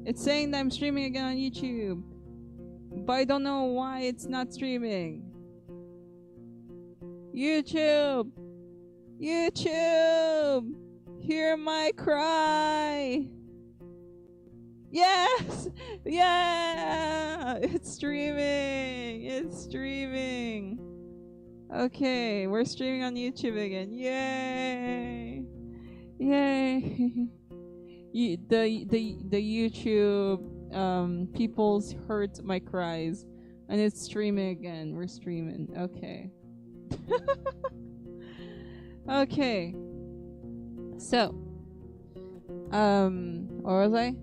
It's saying that I'm streaming again on YouTube. But I don't know why it's not streaming. YouTube! YouTube! Hear my cry! Yes! Yeah! It's streaming! It's streaming! Okay, we're streaming on YouTube again. Yay! Yay! The YouTube people's heard my cries, and it's streaming again. We're streaming. Okay. Okay. So, where was I?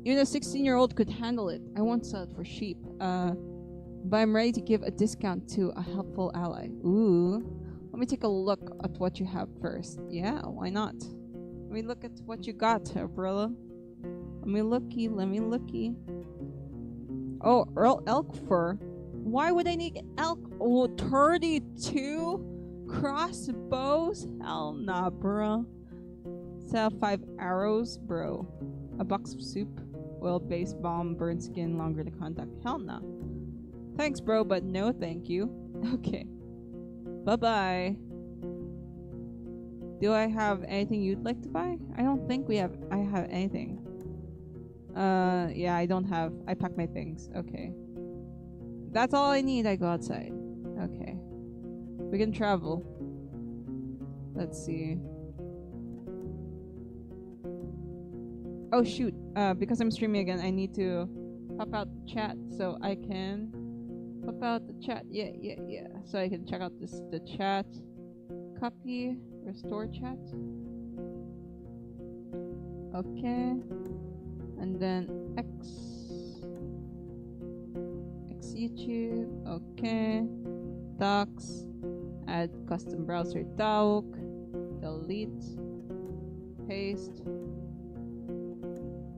Even a 16-year-old could handle it. I won't sell it for cheap. But I'm ready to give a discount to a helpful ally. Ooh. Let me take a look at what you have first. Yeah, why not? Let me look at what you got, umbrella. Let me looky. Oh, elk fur. Why would I need elk? Oh, 32 crossbows? Hell nah, bro. Sell 5 arrows, bro. A box of soup. Oil-based bomb, burnt skin, longer to contact. Hell nah. Thanks, bro, but no thank you. Okay. Bye-bye. Do I have anything you'd like to buy? I don't think I have anything. Yeah, I don't have. I packed my things. Okay. That's all I need. I go outside. Okay. We can travel. Let's see. Oh, shoot. Because I'm streaming again, I need to pop out the chat so I can pop out the chat. Yeah. So I can check out the chat. Copy. Restore chat. Okay. And then X YouTube. Okay. Docs. Add custom browser doc. Delete. Paste.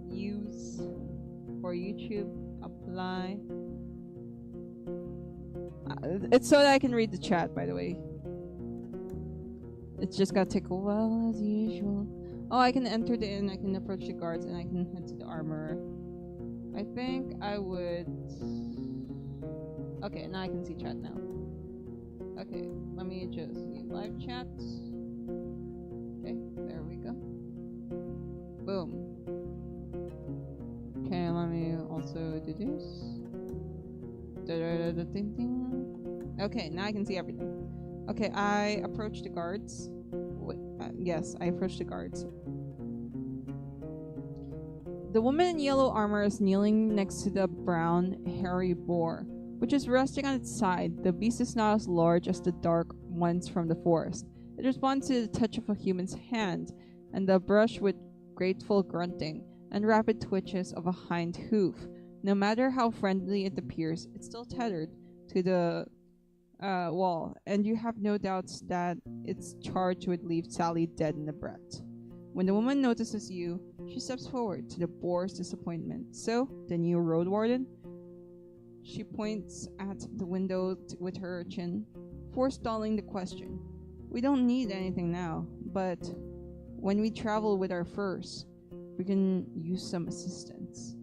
Use for YouTube. Apply. It's so that I can read the chat, by the way. It's just gotta take a while as usual. Oh, I can enter the inn, I can approach the guards, and I can head to the armorer. I think I would... Okay, now I can see chat now. Okay, let me just see live chat. Okay, there we go. Boom. Okay, let me also do this. Okay, now I can see everything. Okay, I approach the guards. Yes, I approach the guards. The woman in yellow armor is kneeling next to the brown, hairy boar, which is resting on its side. The beast is not as large as the dark ones from the forest. It responds to the touch of a human's hand, and the brush with grateful grunting and rapid twitches of a hind hoof. No matter how friendly it appears, it's still tethered to the wall, and you have no doubts that its charge would leave Sally dead in a breath. When the woman notices you, she steps forward to the boar's disappointment. So, the new Roadwarden? She points at the window with her chin, forestalling the question. We don't need anything now, but when we travel with our furs, we can use some assistance.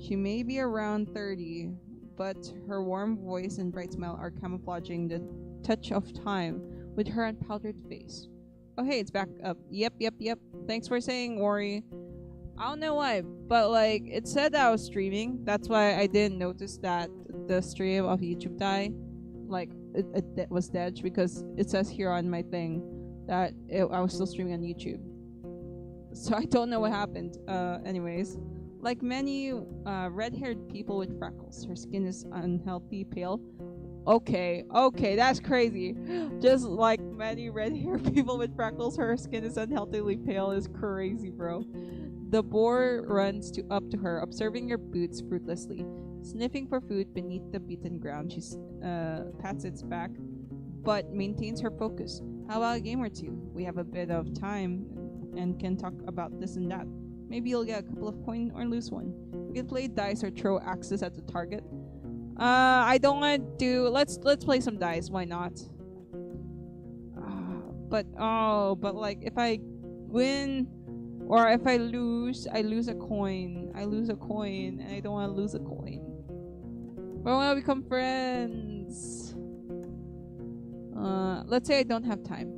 She may be around 30, but her warm voice and bright smile are camouflaging the touch of time with her unpowdered face. Oh hey, it's back up. Yep. Thanks for saying, Worry. I don't know why, but like, it said that I was streaming. That's why I didn't notice that the stream of YouTube died. Like, it was dead, because it says here on my thing that I was still streaming on YouTube. So I don't know what happened. Anyways. Like many red-haired people with freckles, her skin is unhealthy pale. Okay, that's crazy. Just like many red-haired people with freckles, her skin is unhealthily pale is crazy, bro. The boar runs up to her, observing your boots fruitlessly. Sniffing for food beneath the beaten ground, she pats its back, but maintains her focus. How about a game or two? We have a bit of time and can talk about this and that. Maybe you'll get a couple of coins or lose one. We can play dice or throw axes at the target. I don't want to do... Let's play some dice. Why not? But like, if I win Or if I lose a coin. I lose a coin, and I don't want to lose a coin. But I want to become friends. Let's say I don't have time.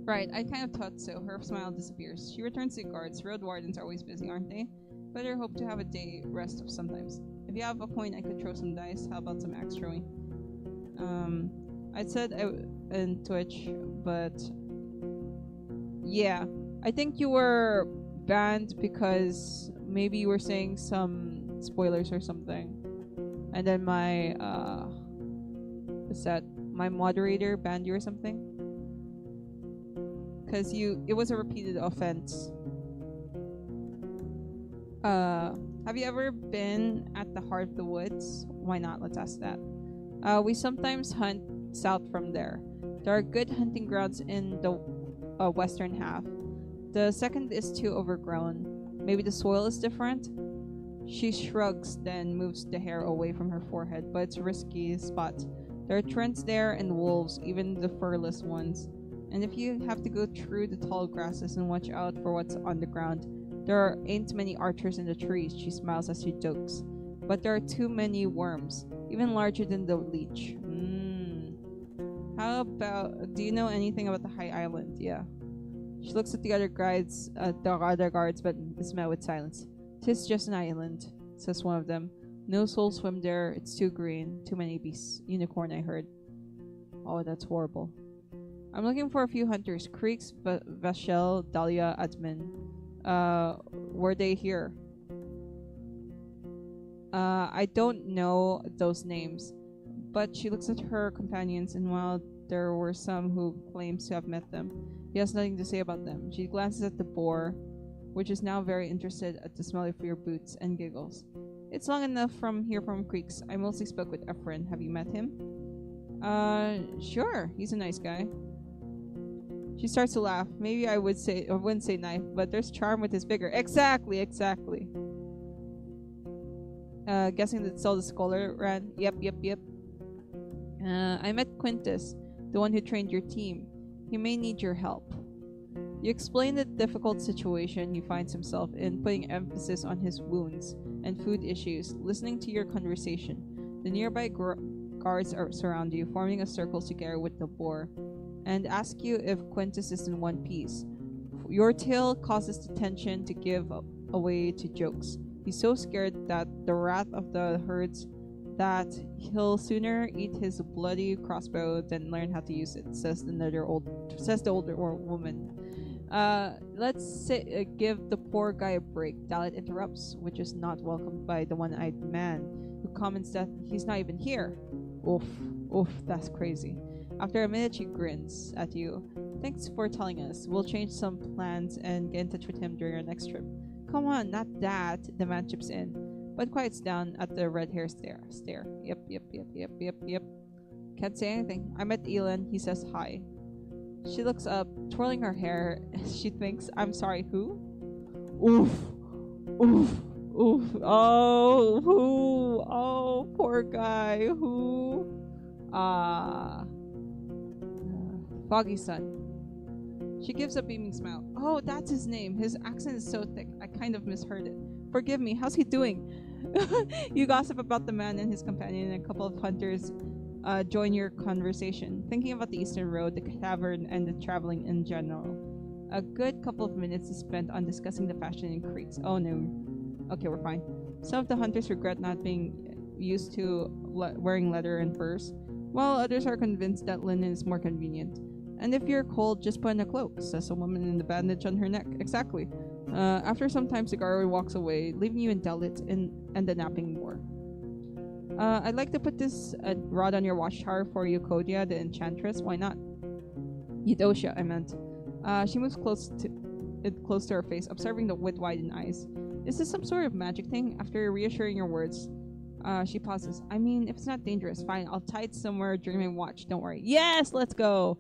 Right, I kind of thought so. Her smile disappears. She returns to the guards. Roadwardens are always busy, aren't they? Better hope to have a day rest of sometimes. If you have a coin, I could throw some dice. How about some axe throwing? I said in Twitch, but yeah, I think you were banned because maybe you were saying some spoilers or something, and then my my moderator banned you or something because it was a repeated offense. Have you ever been at the heart of the woods? Why not? Let's ask that. We sometimes hunt south from there. There are good hunting grounds in the western half. The second is too overgrown. Maybe the soil is different? She shrugs, then moves the hair away from her forehead, but it's a risky spot. There are trents there and wolves, even the furless ones. And if you have to go through the tall grasses and watch out for what's on the ground, there ain't many archers in the trees, she smiles as she jokes. But there are too many worms, even larger than the leech. How about, do you know anything about the High Island? Yeah. She looks at the other guards, but is met with silence. "'Tis just an island," says one of them. "No souls swim there, it's too green, too many beasts. Unicorn, I heard." Oh, that's horrible. "I'm looking for a few hunters. Creeks, Vashel, Dahlia, Admin. Were they here?" I don't know those names, but she looks at her companions, and while there were some who claims to have met them, he has nothing to say about them. She glances at the boar, which is now very interested at the smell of your boots, and giggles. "It's long enough from here from Creeks. I mostly spoke with Efren. Have you met him?" Sure. He's a nice guy." She starts to laugh. "Maybe I wouldn't say knife, but there's charm with his vigor." Exactly. Guessing that Sol the scholar ran. Yep. "I met Quintus, the one who trained your team. He may need your help." You explain the difficult situation he finds himself in, putting emphasis on his wounds and food issues, listening to your conversation. The nearby guards surround you, forming a circle together with the boar, and ask you if Quintus is in one piece. Your tale causes the tension to give away to jokes. He's so scared that the wrath of the herds that he'll sooner eat his bloody crossbow than learn how to use it, says the older woman. Let's give the poor guy a break," Dalit interrupts, which is not welcomed by the one-eyed man, who comments that he's not even here. Oof, that's crazy. After a minute, she grins at you. "Thanks for telling us. We'll change some plans and get in touch with him during our next trip." "Come on, not that," the man chips in, but quiets down at the red hair stare. Yep. Can't say anything. "I met Elon. He says hi." She looks up, twirling her hair. She thinks, "I'm sorry, who?" Oof. Oh, who? Oh, poor guy. Who? Foggy Sun. She gives a beaming smile. "Oh, that's his name. His accent is so thick, I kind of misheard it. Forgive me. How's he doing?" You gossip about the man and his companion, and a couple of hunters join your conversation, thinking about the Eastern Road, the tavern, and the traveling in general. A good couple of minutes is spent on discussing the fashion in Creeks. Oh no. Okay, we're fine. Some of the hunters regret not being used to wearing leather and furs, while others are convinced that linen is more convenient. "And if you're cold, just put on a cloak," says a woman in the bandage on her neck. Exactly. After some time, Cigar walks away, leaving you in Dalit and the napping boar. "I'd like to put this rod on your watchtower for Eucodia, the enchantress. Why not?" "Eudocia, I meant." She moves close to her face, observing the with widened eyes. "Is this some sort of magic thing?" After reassuring your words, she pauses. "I mean, if it's not dangerous, fine. I'll tie it somewhere during my watch. Don't worry." "Yes, let's go."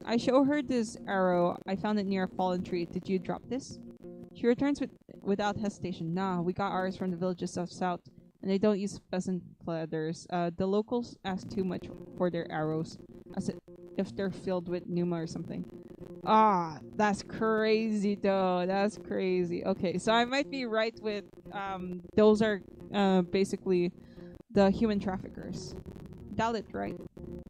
I show her this arrow. "I found it near a fallen tree. Did you drop this?" She returns without hesitation. "Nah, we got ours from the villages of south, and they don't use pheasant feathers. The locals ask too much for their arrows, as if they're filled with pneuma or something." Ah, that's crazy though. That's crazy. Okay, so I might be right with those are basically the human traffickers. Dalit, right?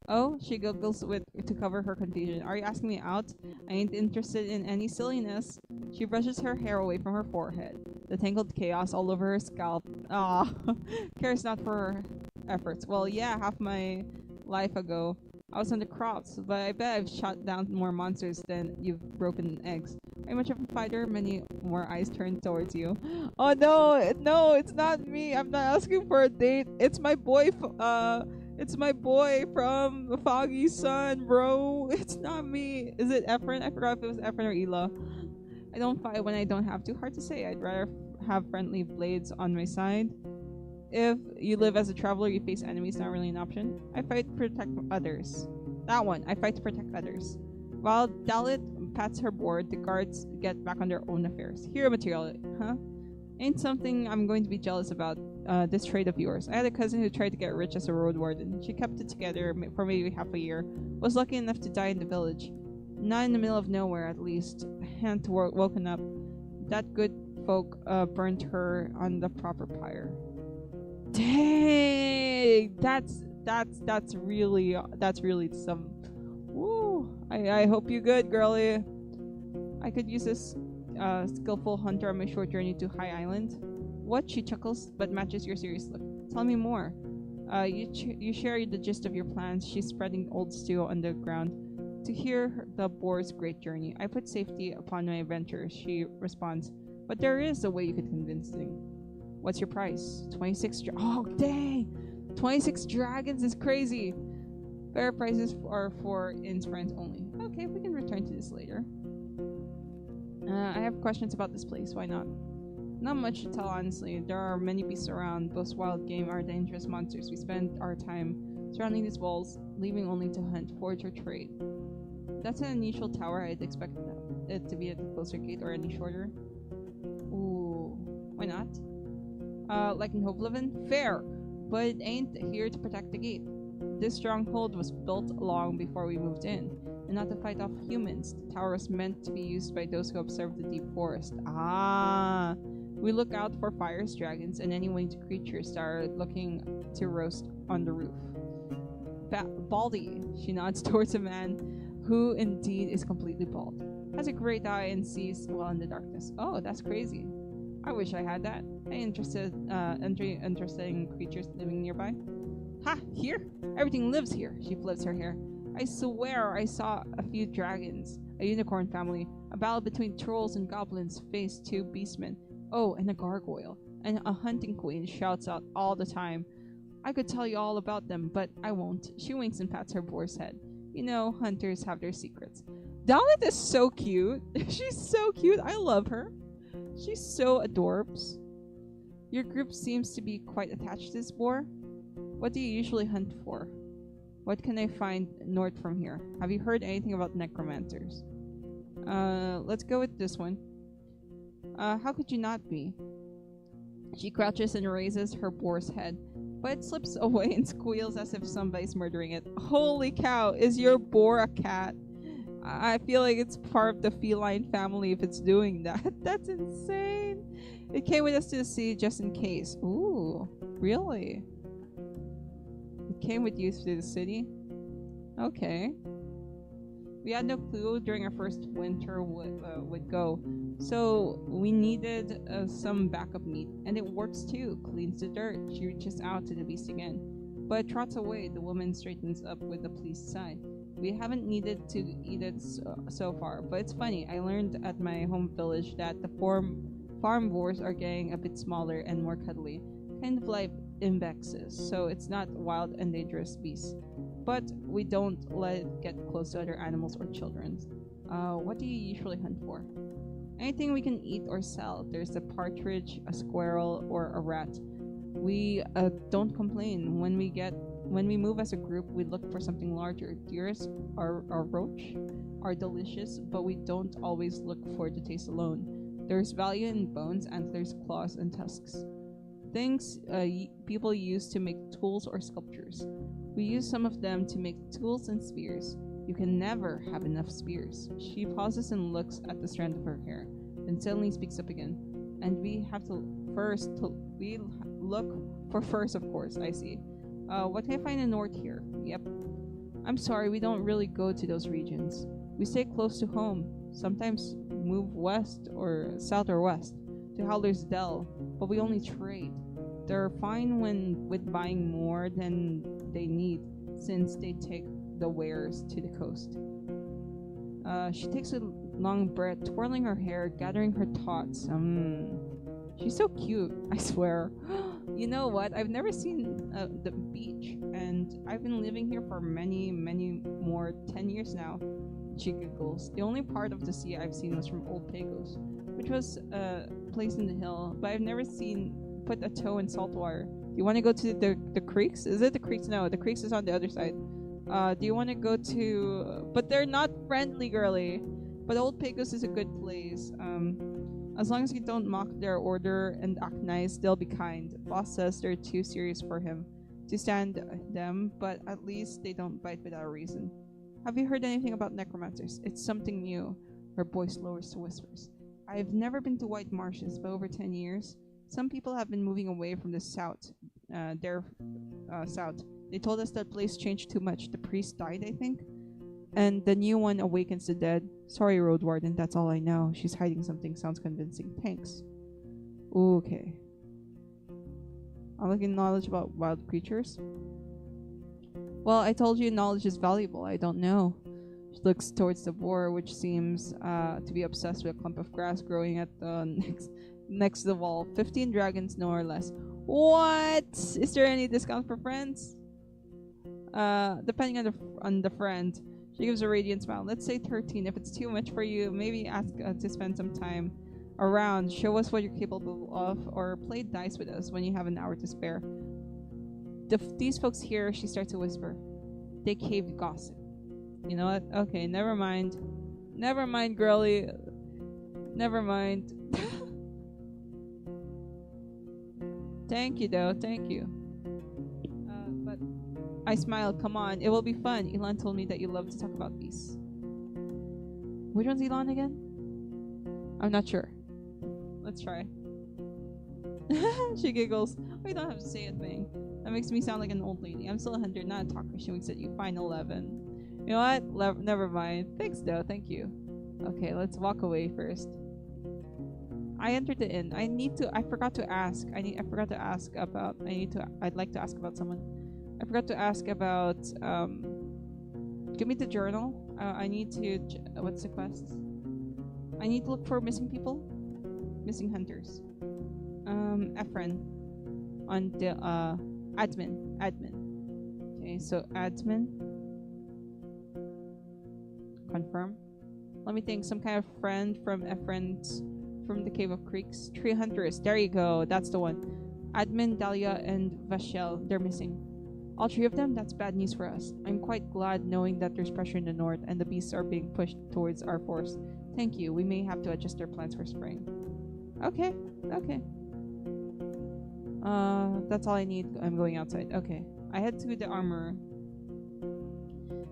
Oh, she goggles with to cover her confusion. Are you asking me out? I ain't interested in any silliness. She brushes her hair away from her forehead. The tangled chaos all over her scalp. Ah, cares not for her efforts. Well, yeah, half my life ago, I was on the crops, but I bet I've shot down more monsters than you've broken eggs. Are you much of a fighter? Many more eyes turned towards you. Oh no, no, it's not me. I'm not asking for a date. It's my it's my boy from the Foggy Sun, bro. It's not me. Is it Efren? I forgot if it was Efren or Ela. I don't fight when I don't have to. Hard to say. I'd rather have friendly blades on my side. If you live as a traveler, you face enemies. Not really an option. I fight to protect others. That one. I fight to protect others. While Dalit pats her board, the guards get back on their own affairs. Hero material, huh? Ain't something I'm going to be jealous about. This trade of yours. I had a cousin who tried to get rich as a Roadwarden. She kept it together for maybe half a year. Was lucky enough to die in the village. Not in the middle of nowhere, at least. Hadn't woken up. That good folk burnt her on the proper pyre. Dang! That's really some. Woo! I hope you're good, girlie. I could use this skillful hunter on my short journey to High Island. What? She chuckles, but matches your serious look. Tell me more. You share the gist of your plans. She's spreading old stew on the ground. To hear the boar's great journey, I put safety upon my venture, she responds. But there is a way you could convince me. What's your price? 26 oh, dang! 26 dragons is crazy! Fair prices are for ins friends only. Okay, we can return to this later. I have questions about this place. Why not? Not much to tell, honestly. There are many beasts around. Those wild game are dangerous monsters. We spend our time surrounding these walls, leaving only to hunt, forage, or trade. That's an unusual tower. I'd expect it to be at the closer gate or any shorter. Ooh, why not? Like in Hovlivin? Fair, but it ain't here to protect the gate. This stronghold was built long before we moved in, and not to fight off humans. The tower was meant to be used by those who observe the deep forest. Ah! We look out for fires, dragons, and any winged creatures that are looking to roast on the roof. Baldy, she nods towards a man who indeed is completely bald. Has a great eye and sees well in the darkness. Oh, that's crazy. I wish I had that. Any interesting creatures living nearby? Ha! Here? Everything lives here. She flips her hair. I swear I saw a few dragons, a unicorn family, a battle between trolls and goblins faced two beastmen. Oh, and a gargoyle. And a hunting queen shouts out all the time. I could tell you all about them, but I won't. She winks and pats her boar's head. You know, hunters have their secrets. Dalit is so cute. She's so cute. I love her. She's so adorbs. Your group seems to be quite attached to this boar. What do you usually hunt for? What can I find north from here? Have you heard anything about necromancers? Let's go with this one. How could you not be? She crouches and raises her boar's head, but it slips away and squeals as if somebody's murdering it. Holy cow, is your boar a cat? I feel like it's part of the feline family if it's doing that. That's insane. It came with us to the sea just in case. Ooh, really? It came with you to the city? Okay. We had no clue during our first winter would go, so we needed some backup meat, and it works too. Cleans the dirt. She reaches out to the beast again, but trots away. The woman straightens up with the pleased sigh. We haven't needed to eat it so far, but it's funny. I learned at my home village that the farm boars are getting a bit smaller and more cuddly, kind of like imbexes, so it's not wild and dangerous beast. But we don't let it get close to other animals or children. What do you usually hunt for? Anything we can eat or sell. There's a partridge, a squirrel, or a rat. We don't complain. When we move as a group, we look for something larger. Deers or roach are delicious, but we don't always look for the taste alone. There's value in bones, antlers, claws, and tusks. Things people use to make tools or sculptures. We use some of them to make tools and spears. You can never have enough spears. She pauses and looks at the strand of her hair, then suddenly speaks up again. And we have to we look for furs, of course, I see. What can I find in the north here? Yep. I'm sorry, we don't really go to those regions. We stay close to home. Sometimes move west or south or west to Howler's Dell, but we only trade. They're fine with buying more than they need, since they take the wares to the coast. She takes a long breath, twirling her hair, gathering her thoughts. She's so cute, I swear. You know what? I've never seen the beach, and I've been living here for many more 10 years now. She giggles. The only part of the sea I've seen was from Old Pagos, which was a place in the hill, but I've never put a toe in salt water. Do you want to go to the creeks? Is it the creeks? No, the creeks is on the other side. Do you want to go to... But they're not friendly, girly. But Old Pagos is a good place. As long as you don't mock their order and act nice, they'll be kind. Boss says they're too serious for him to stand them, but at least they don't bite without a reason. Have you heard anything about necromancers? It's something new. Her voice lowers to whispers. I've never been to White Marshes, but over 10 years, some people have been moving away from the south. South. They told us that place changed too much. The priest died, I think. And the new one awakens the dead. Sorry, Roadwarden, that's all I know. She's hiding something. Sounds convincing. Thanks. Okay. I'm looking knowledge about wild creatures. Well, I told you knowledge is valuable. I don't know. She looks towards the boar, which seems to be obsessed with a clump of grass growing at the next to the wall. 15 dragons, no or less. What? Is there any discount for friends? Depending on the friend. She gives a radiant smile. Let's say 13. If it's too much for you, maybe ask to spend some time around. Show us what you're capable of, or play dice with us when you have an hour to spare. These folks here, she starts to whisper. They cave gossip. You know what? Okay, never mind. Never mind, girly. Never mind. Thank you, though. Thank you. But I smiled. Come on. It will be fun. Elon told me that you love to talk about these. Which one's Elon again? I'm not sure. Let's try. She giggles. We don't have to say a thing. That makes me sound like an old lady. I'm still a hunter, not a talker. She winks at you. Fine, 11. You know what? Never mind. Thanks, though. Thank you. Okay, let's walk away first. I entered the inn. I forgot to ask. I'd like to ask about someone. I forgot to ask about, give me the journal. I need to, what's the quest? I need to look for missing people. Missing hunters. Efren. On the, admin. Okay, so admin. Confirm. Let me think. Some kind of friend from Efren's, from the Cave of Creeks. 3 hunters. There you go. That's the one. Admin, Dahlia, and Vashel. They're missing. All 3 of them? That's bad news for us. I'm quite glad knowing that there's pressure in the north and the beasts are being pushed towards our forest. Thank you. We may have to adjust our plans for spring. Okay. That's all I need. I'm going outside. Okay. I head to the armor.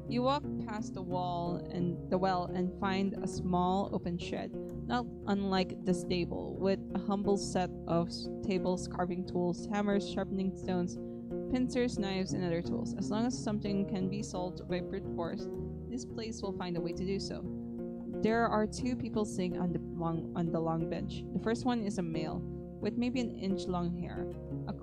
You walk past the well and find a small open shed, not unlike the stable, with a humble set of tables, carving tools, hammers, sharpening stones, pincers, knives, and other tools. As long as something can be sold by brute force, this place will find a way to do so. There are 2 people sitting on the long bench. The first one is a male, with maybe an inch-long hair, a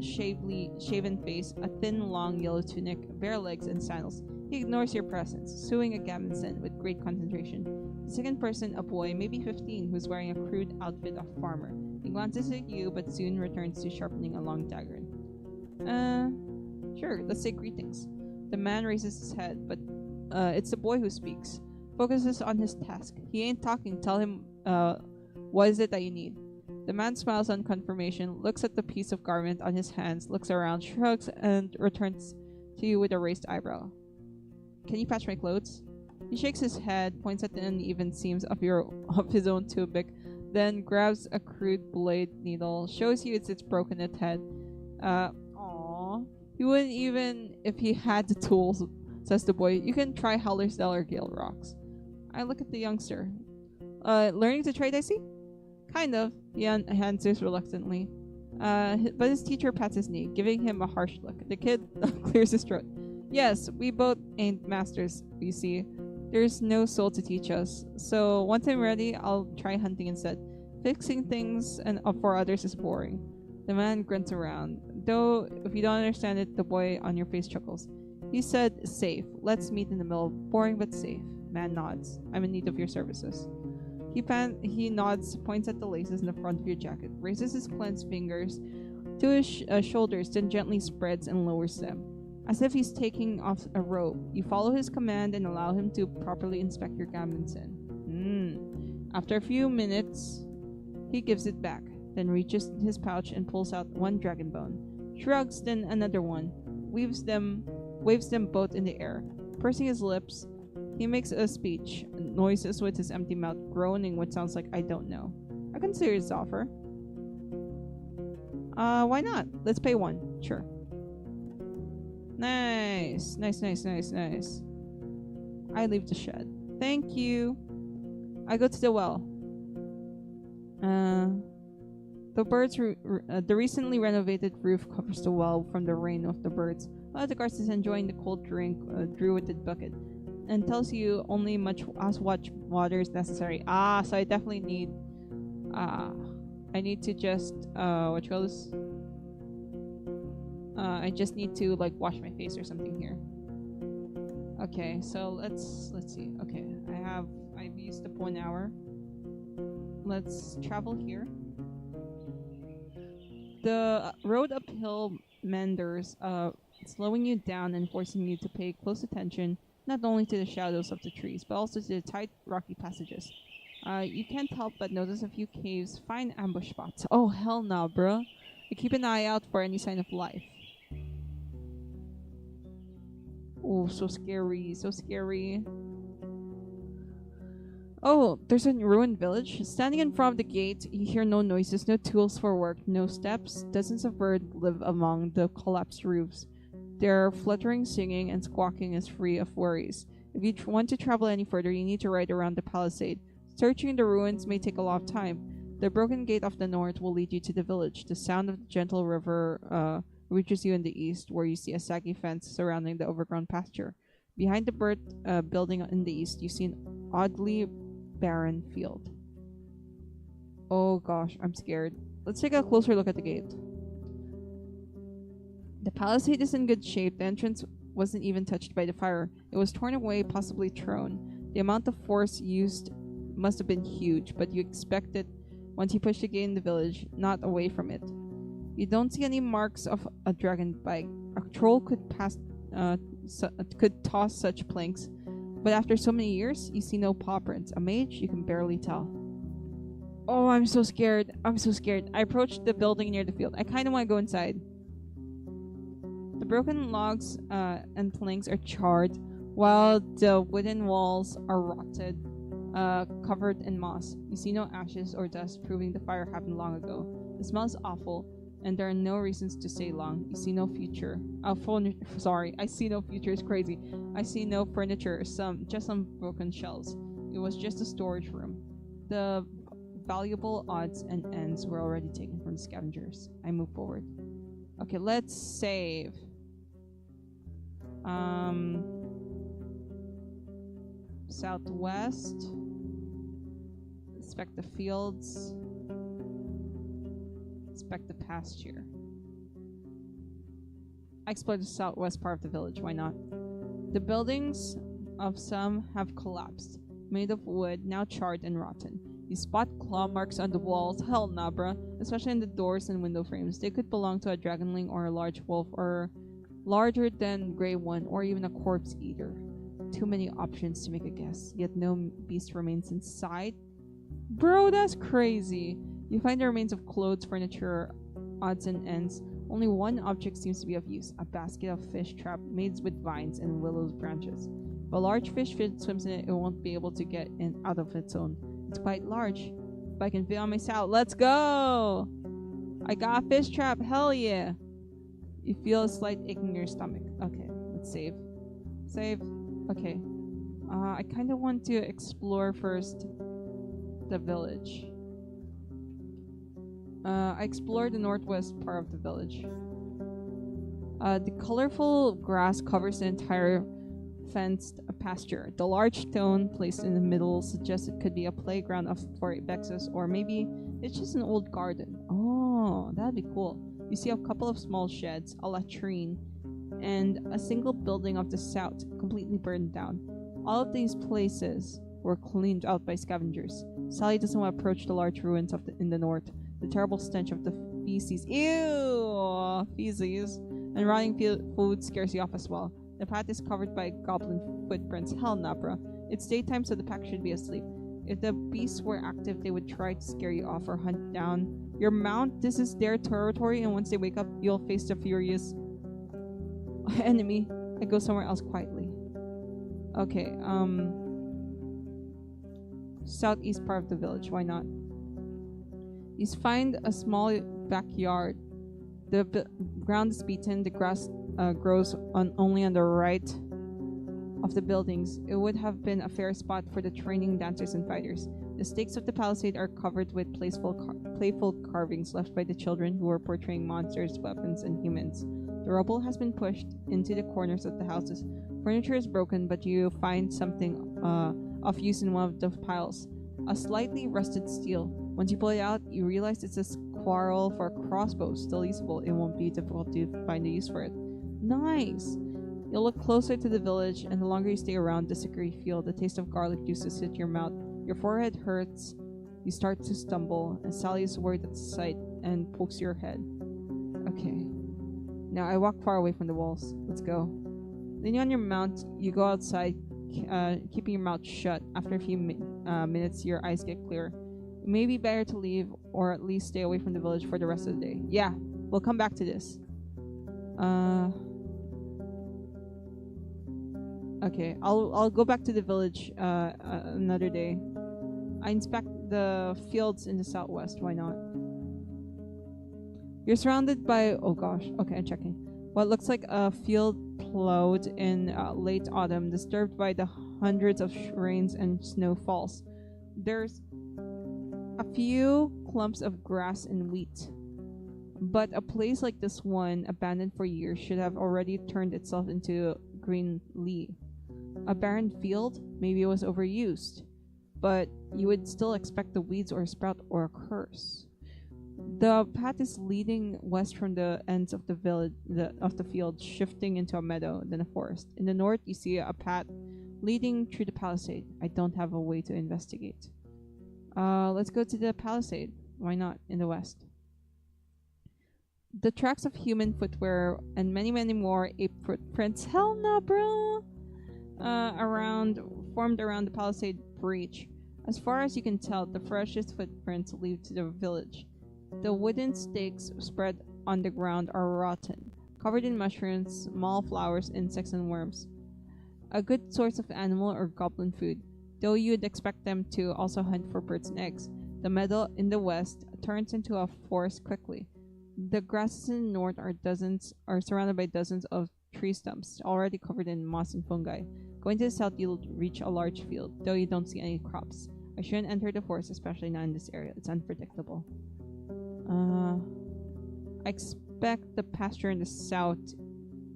shaven face, a thin, long yellow tunic, bare legs, and sandals. He ignores your presence, sewing a gambeson with great concentration. The second person, a boy, maybe 15, who's wearing a crude outfit of farmer. He glances at you, but soon returns to sharpening a long dagger. Sure, let's say greetings. The man raises his head, but it's the boy who speaks. Focuses on his task. He ain't talking. Tell him, what is it that you need? The man smiles on confirmation, looks at the piece of garment on his hands, looks around, shrugs, and returns to you with a raised eyebrow. Can you patch my clothes? He shakes his head, points at the uneven seams of his own tunic, then grabs a crude blade needle, shows you its broken at head. Aww. He wouldn't even if he had the tools. says the boy. You can try Hellersdale or Gale Rocks. I look at the youngster. Learning to trade, I see? Kind of, he answers reluctantly. But his teacher pats his knee, giving him a harsh look. The kid clears his throat. Yes, we both ain't masters, you see. There's no soul to teach us. So once I'm ready, I'll try hunting instead. Fixing things and for others is boring. The man grunts around. Though, if you don't understand it, the boy on your face chuckles. He said, safe. Let's meet in the middle. Boring but safe. Man nods. I'm in need of your services. He nods, points at the laces in the front of your jacket, raises his clenched fingers to his shoulders, then gently spreads and lowers them, as if he's taking off a robe. You follow his command and allow him to properly inspect your gambeson. After a few minutes, he gives it back, then reaches his pouch and pulls out one dragon bone, shrugs, then another one, waves them both in the air. Pursing his lips, he makes a speech, noises with his empty mouth, groaning what sounds like I don't know. I consider his offer. Why not? Let's pay one. Sure. Nice. Nice. I leave the shed. Thank you. I go to the well. The recently renovated roof covers the well from the rain of the birds. One of the guards is enjoying the cold drink drew with the bucket, and tells you only much water is necessary. So I definitely need I need to just I just need to like wash my face or something here. Okay, so let's see. Okay, I've used up 1 hour. Let's travel here. The road uphill meanders, slowing you down and forcing you to pay close attention not only to the shadows of the trees, but also to the tight, rocky passages. You can't help but notice a few caves, fine ambush spots. Oh, hell nah, bruh. I keep an eye out for any sign of life. Oh, so scary, so scary. Oh, there's a ruined village. Standing in front of the gate, you hear no noises, no tools for work, no steps. Dozens of birds live among the collapsed roofs. Their fluttering, singing, and squawking is free of worries. If you want to travel any further, you need to ride around the palisade. Searching the ruins may take a lot of time. The broken gate of the north will lead you to the village. The sound of the gentle river reaches you in the east, where you see a saggy fence surrounding the overgrown pasture. Behind the bird building in the east, you see an oddly barren field. Oh gosh, I'm scared. Let's take a closer look at the gate. The palisade is in good shape. The entrance wasn't even touched by the fire. It was torn away, possibly thrown. The amount of force used must have been huge, but you expect it once you push the gate in the village, not away from it. You don't see any marks of a dragon bite. A troll could toss such planks, but after so many years, you see no paw prints. A mage, you can barely tell. Oh, I'm so scared. I approach the building near the field. I kind of want to go inside. The broken logs and planks are charred, while the wooden walls are rotted, covered in moss. You see no ashes or dust, proving the fire happened long ago. The smell is awful, and there are no reasons to stay long. You see no future. I see no future. It's crazy. I see no furniture. Just some broken shelves. It was just a storage room. The valuable odds and ends were already taken from the scavengers. I move forward. Okay, let's save. Southwest. Inspect the fields. Inspect the pasture. I explored the southwest part of the village. Why not? The buildings of some have collapsed, made of wood, now charred and rotten. You spot claw marks on the walls. Hell nah, bruh. Especially in the doors and window frames. They could belong to a dragonling or a large wolf or larger than gray one or even a corpse eater. Too many options to make a guess, yet no beast remains inside. Bro, that's crazy. You find the remains of clothes, furniture, odds and ends. Only one object seems to be of use, a basket of fish trap made with vines and willow branches. If a large fish swims in it, it won't be able to get in out of its own. It's quite large. If I can fit on my saddle, let's go! I got a fish trap, hell yeah! You feel a slight ache in your stomach. Okay, let's save. Save. Okay. I kind of want to explore first the village. I explored the northwest part of the village. The colorful grass covers the entire fenced pasture. The large stone placed in the middle suggests it could be a playground for ibexes, or maybe it's just an old garden. Oh, that'd be cool. You see a couple of small sheds, a latrine, and a single building of the south completely burned down. All of these places were cleaned out by scavengers. Sally doesn't want to approach the large ruins in the north. The terrible stench of the feces, feces, and rotting food scares you off as well. The path is covered by goblin footprints. Hell nah, bruh. It's daytime, so the pack should be asleep. If the beasts were active, they would try to scare you off or hunt down your mount. This is their territory, and once they wake up, you'll face the furious enemy. I go somewhere else quietly. Okay, southeast part of the village. Why not? You find a small backyard. The ground is beaten. The grass grows only on the right of the buildings. It would have been a fair spot for the training dancers and fighters. The stakes of the palisade are covered with playful carvings left by the children who were portraying monsters, weapons, and humans. The rubble has been pushed into the corners of the houses. Furniture is broken, but you find something of use in one of the piles. A slightly rusted steel. Once you pull it out, you realize it's a quarrel for a crossbow, still usable. It won't be difficult to find a use for it. Nice! You'll look closer to the village, and the longer you stay around, the sicker you feel. The taste of garlic juices hit your mouth. Your forehead hurts. You start to stumble, and Sally is worried at the sight and pokes your head. Okay. Now I walk far away from the walls. Let's go. Leaning on your mount, you go outside, keeping your mouth shut. After a few minutes, your eyes get clear. It may be better to leave, or at least stay away from the village for the rest of the day. Yeah, we'll come back to this. Okay, I'll go back to the village another day. I inspect the fields in the southwest. Why not? You're surrounded by... Oh gosh. Okay, I'm checking. What looks like a field plowed in late autumn, disturbed by the hundreds of rains and snowfalls. There's a few clumps of grass and wheat. But a place like this one, abandoned for years, should have already turned itself into green leaf. A barren field? Maybe it was overused. But you would still expect the weeds or a sprout or a curse. The path is leading west from the ends of the village of the field, shifting into a meadow, then a forest. In the north, you see a path leading through the palisade. I don't have a way to investigate. Let's go to the palisade. Why not? In the west. The tracks of human footwear and many, many more ape footprints. Hell no, bro! Formed around the palisade breach. As far as you can tell, the freshest footprints lead to the village. The wooden stakes spread on the ground are rotten, covered in mushrooms, small flowers, insects, and worms. A good source of animal or goblin food, though you'd expect them to also hunt for birds and eggs. The meadow in the west turns into a forest quickly. The grasses in the north are surrounded by dozens of tree stumps, already covered in moss and fungi. Going to the south, you'll reach a large field, though you don't see any crops. I shouldn't enter the forest, especially not in this area. It's unpredictable. I expect the pasture in the south.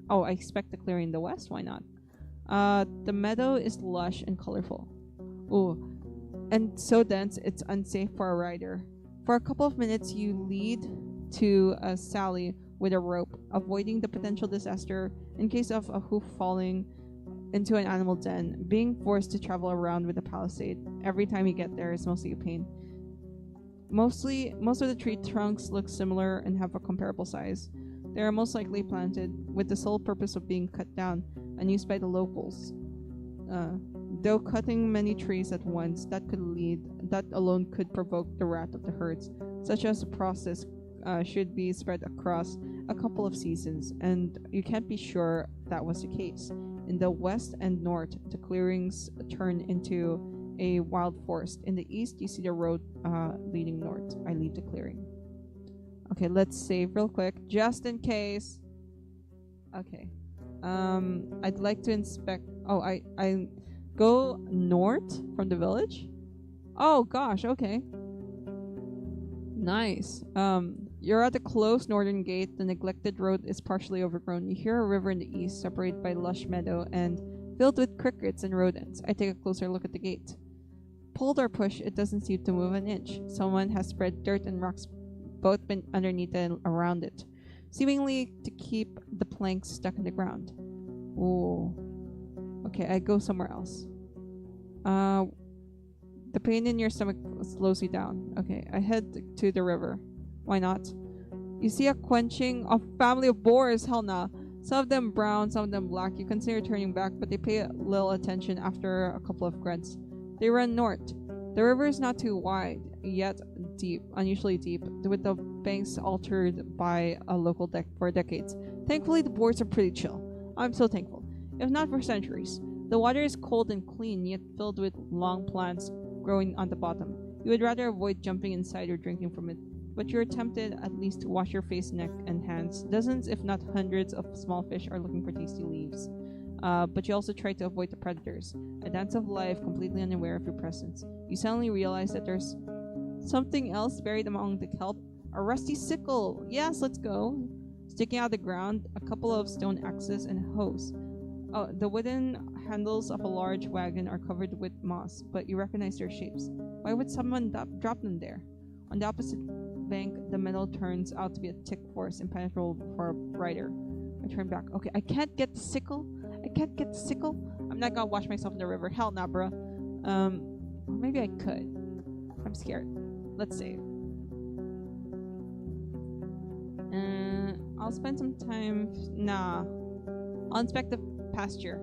Oh, I expect the clearing in the west. Why not? The meadow is lush and colorful. Ooh, and so dense it's unsafe for a rider. For a couple of minutes, you lead to Sally with a rope, avoiding the potential disaster in case of a hoof falling into an animal den. Being forced to travel around with a palisade every time you get there is mostly a pain. Most of the tree trunks look similar and have a comparable size. They are most likely planted with the sole purpose of being cut down and used by the locals. Though cutting many trees at once, that alone could provoke the wrath of the herds. Such as a process should be spread across a couple of seasons, and you can't be sure that was the case. In the west and north, the clearings turn into a wild forest. In the east, you see the road leading north. I leave the clearing. Okay, let's save real quick, just in case. Okay. I'd like to inspect. Oh, I go north from the village. Oh gosh, okay. Nice. You're at the closed northern gate. The neglected road is partially overgrown. You hear a river in the east, separated by lush meadow and filled with crickets and rodents. I take a closer look at the gate. Pulled or push, it doesn't seem to move an inch. Someone has spread dirt and rocks both underneath and around it, seemingly to keep the planks stuck in the ground. Ooh. Okay, I go somewhere else. The pain in your stomach slows you down. Okay, I head to the river. Why not? You see a quenching of family of boars. Hell nah. Some of them brown, some of them black. You consider turning back, but they pay little attention after a couple of grunts. They run north. The river is not too wide, yet deep, unusually deep, with the banks altered by a local deck for decades. Thankfully, the boars are pretty chill. I'm so thankful. If not for centuries. The water is cold and clean, yet filled with long plants growing on the bottom. You would rather avoid jumping inside or drinking from it, but you're tempted at least to wash your face, neck, and hands. Dozens, if not hundreds, of small fish are looking for tasty leaves. But you also try to avoid the predators. A dance of life, completely unaware of your presence. You suddenly realize that there's something else buried among the kelp. A rusty sickle. Yes, let's go. Sticking out of the ground, a couple of stone axes and a hose. The wooden handles of a large wagon are covered with moss, but you recognize their shapes. Why would someone drop them there? On the opposite bank, the metal turns out to be a thick forest, impenetrable for a rider. I turn back. Okay, I can't get the sickle. I'm not gonna wash myself in the river. Hell nah, bruh. Or maybe I could. I'm scared. Let's save. I'll spend some time. Nah. I'll inspect the pasture.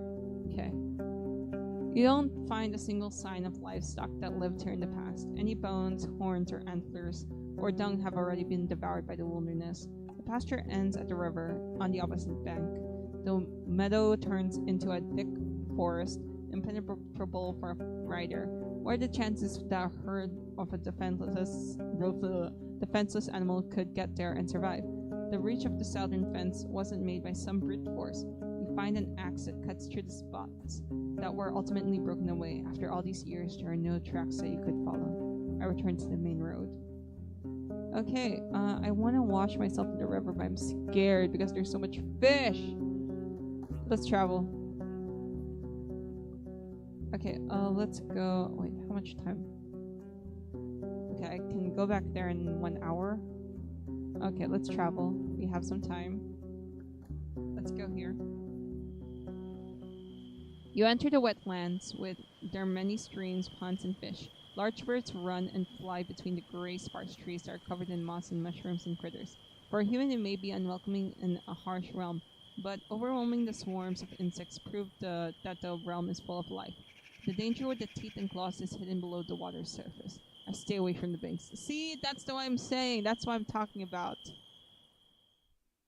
Okay. You don't find a single sign of livestock that lived here in the past. Any bones, horns, or antlers, or dung have already been devoured by the wilderness. The pasture ends at the river on the opposite bank. The meadow turns into a thick forest, impenetrable for a rider. What are the chances that a herd of a defenseless animal could get there and survive? The reach of the southern fence wasn't made by some brute force. You find an axe that cuts through the spots that were ultimately broken away. After all these years, there are no tracks that you could follow. I return to the main road. Okay, I want to wash myself in the river, but I'm scared because there's so much fish. Let's travel. Okay, let's go. Wait, how much time? Okay, I can go back there in 1 hour. Okay, let's travel. We have some time. Let's go here. You enter the wetlands with their many streams, ponds, and fish. Large birds run and fly between the gray sparse trees that are covered in moss and mushrooms and critters. For a human, it may be unwelcoming in a harsh realm, but overwhelming the swarms of insects prove that the realm is full of life. The danger with the teeth and claws is hidden below the water's surface. I stay away from the banks. See, that's what I'm saying. That's what I'm talking about.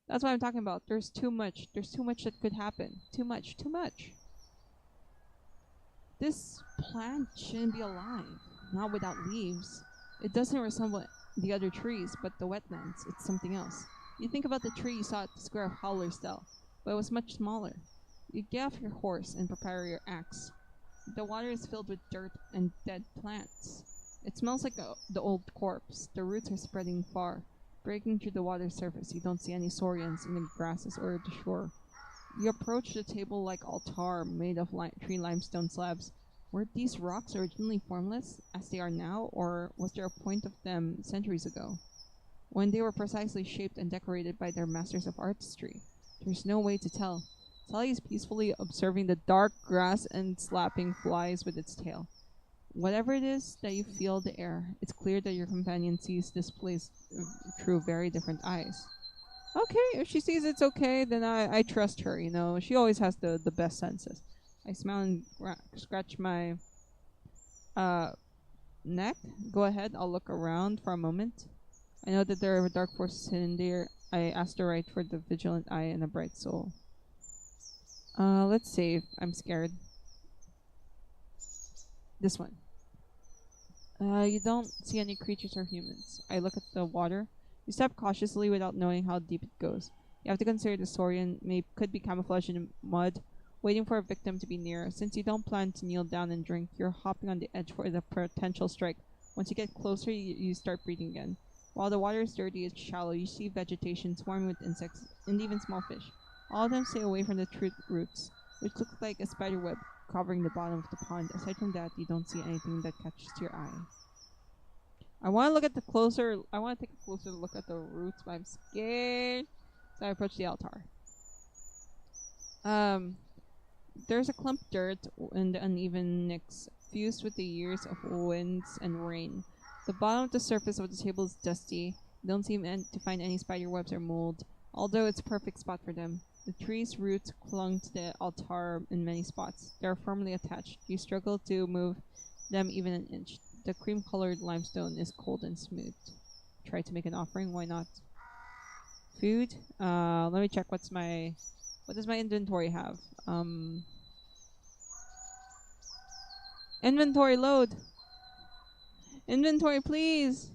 That's what I'm talking about. There's too much. There's too much that could happen. Too much. This plant shouldn't be alive. Not without leaves. It doesn't resemble the other trees, but the wetlands, it's something else. You think about the tree you saw at the Square of Howler's Dell, but it was much smaller. You get off your horse and prepare your axe. The water is filled with dirt and dead plants. It smells like the old corpse. The roots are spreading far. Breaking through the water's surface, you don't see any saurians in the grasses or the shore. You approach the table like altar made of tree limestone slabs. Were these rocks originally formless, as they are now, or was there a point of them centuries ago, when they were precisely shaped and decorated by their masters of artistry? There's no way to tell. Sally is peacefully observing the dark grass and slapping flies with its tail. Whatever it is that you feel the air, it's clear that your companion sees this place through very different eyes. Okay, if she sees it's okay, then I trust her, you know. She always has the best senses. I smile and scratch my neck. Go ahead, I'll look around for a moment. I know that there are dark forces hidden there. I ask the right for the vigilant eye and a bright soul. Let's save. I'm scared. This one. You don't see any creatures or humans. I look at the water. You step cautiously without knowing how deep it goes. You have to consider the saurian could be camouflaged in mud, waiting for a victim to be near. Since you don't plan to kneel down and drink, you're hopping on the edge for the potential strike. Once you get closer, you start breathing again. While the water is dirty and shallow, you see vegetation swarming with insects and even small fish. All of them stay away from the roots, which look like a spider web covering the bottom of the pond. Aside from that, you don't see anything that catches your eye. I want to take a closer look at the roots, but I'm scared. So I approach the altar. There's a clump of dirt and uneven nicks, fused with the years of winds and rain. The bottom of the surface of the table is dusty. You don't seem to find any spider webs or mold, although it's a perfect spot for them. The tree's roots clung to the altar in many spots. They are firmly attached. You struggle to move them even an inch. The cream-colored limestone is cold and smooth. Try to make an offering. Why not? Food. Let me check. What does my inventory have? Inventory load. Inventory, please.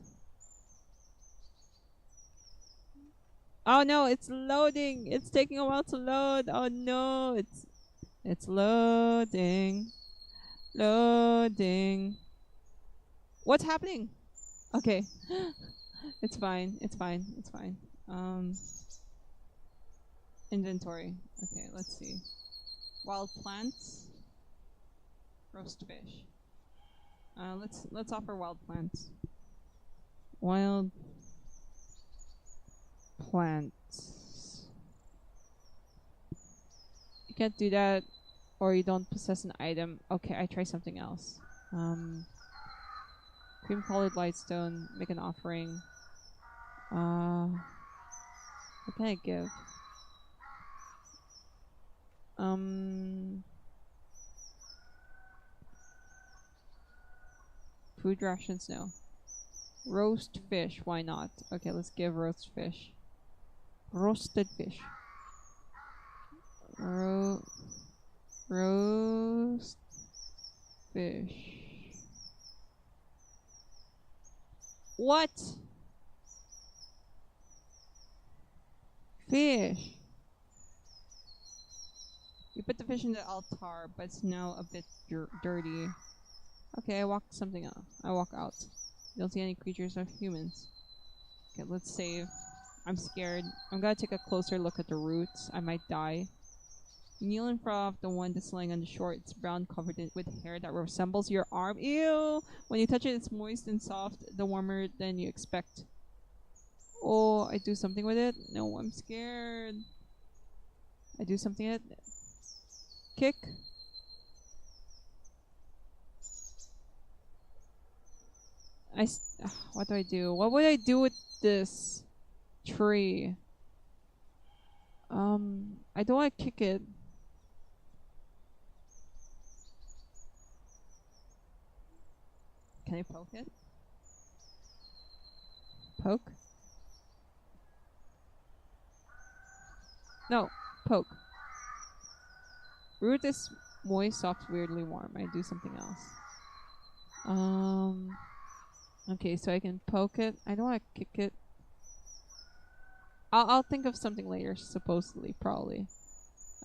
Oh no, it's loading. It's taking a while to load. Oh no, it's loading. Loading. What's happening? Okay. It's fine. It's fine. It's fine. Inventory. Okay, let's see. Wild plants. Roast fish. Let's offer wild plants. Wild plants. You can't do that, or you don't possess an item. Okay, I try something else. Cream-colored lightstone. Make an offering. What can I give? Food rations, no. Roast fish, why not? Okay, let's give roast fish. Roasted fish. Roast fish. What? Fish. You put the fish in the altar, but it's now a bit dirty. Okay, I walk something out. I walk out. Don't see any creatures or humans. Okay, let's save. I'm scared. I'm gonna take a closer look at the roots. I might die. You kneel in front of the one that's laying on the shore. It's brown, covered with hair that resembles your arm. Ew! When you touch it, it's moist and soft, the warmer than you expect. Oh, I do something with it? No, I'm scared. I do something with it. Kick. What do I do? What would I do with this tree? I don't want to kick it. Can I poke it? Poke? No, poke. Root is moist, soft, weirdly warm. I do something else. Okay, so I can poke it. I don't want to kick it. I'll think of something later, supposedly, probably.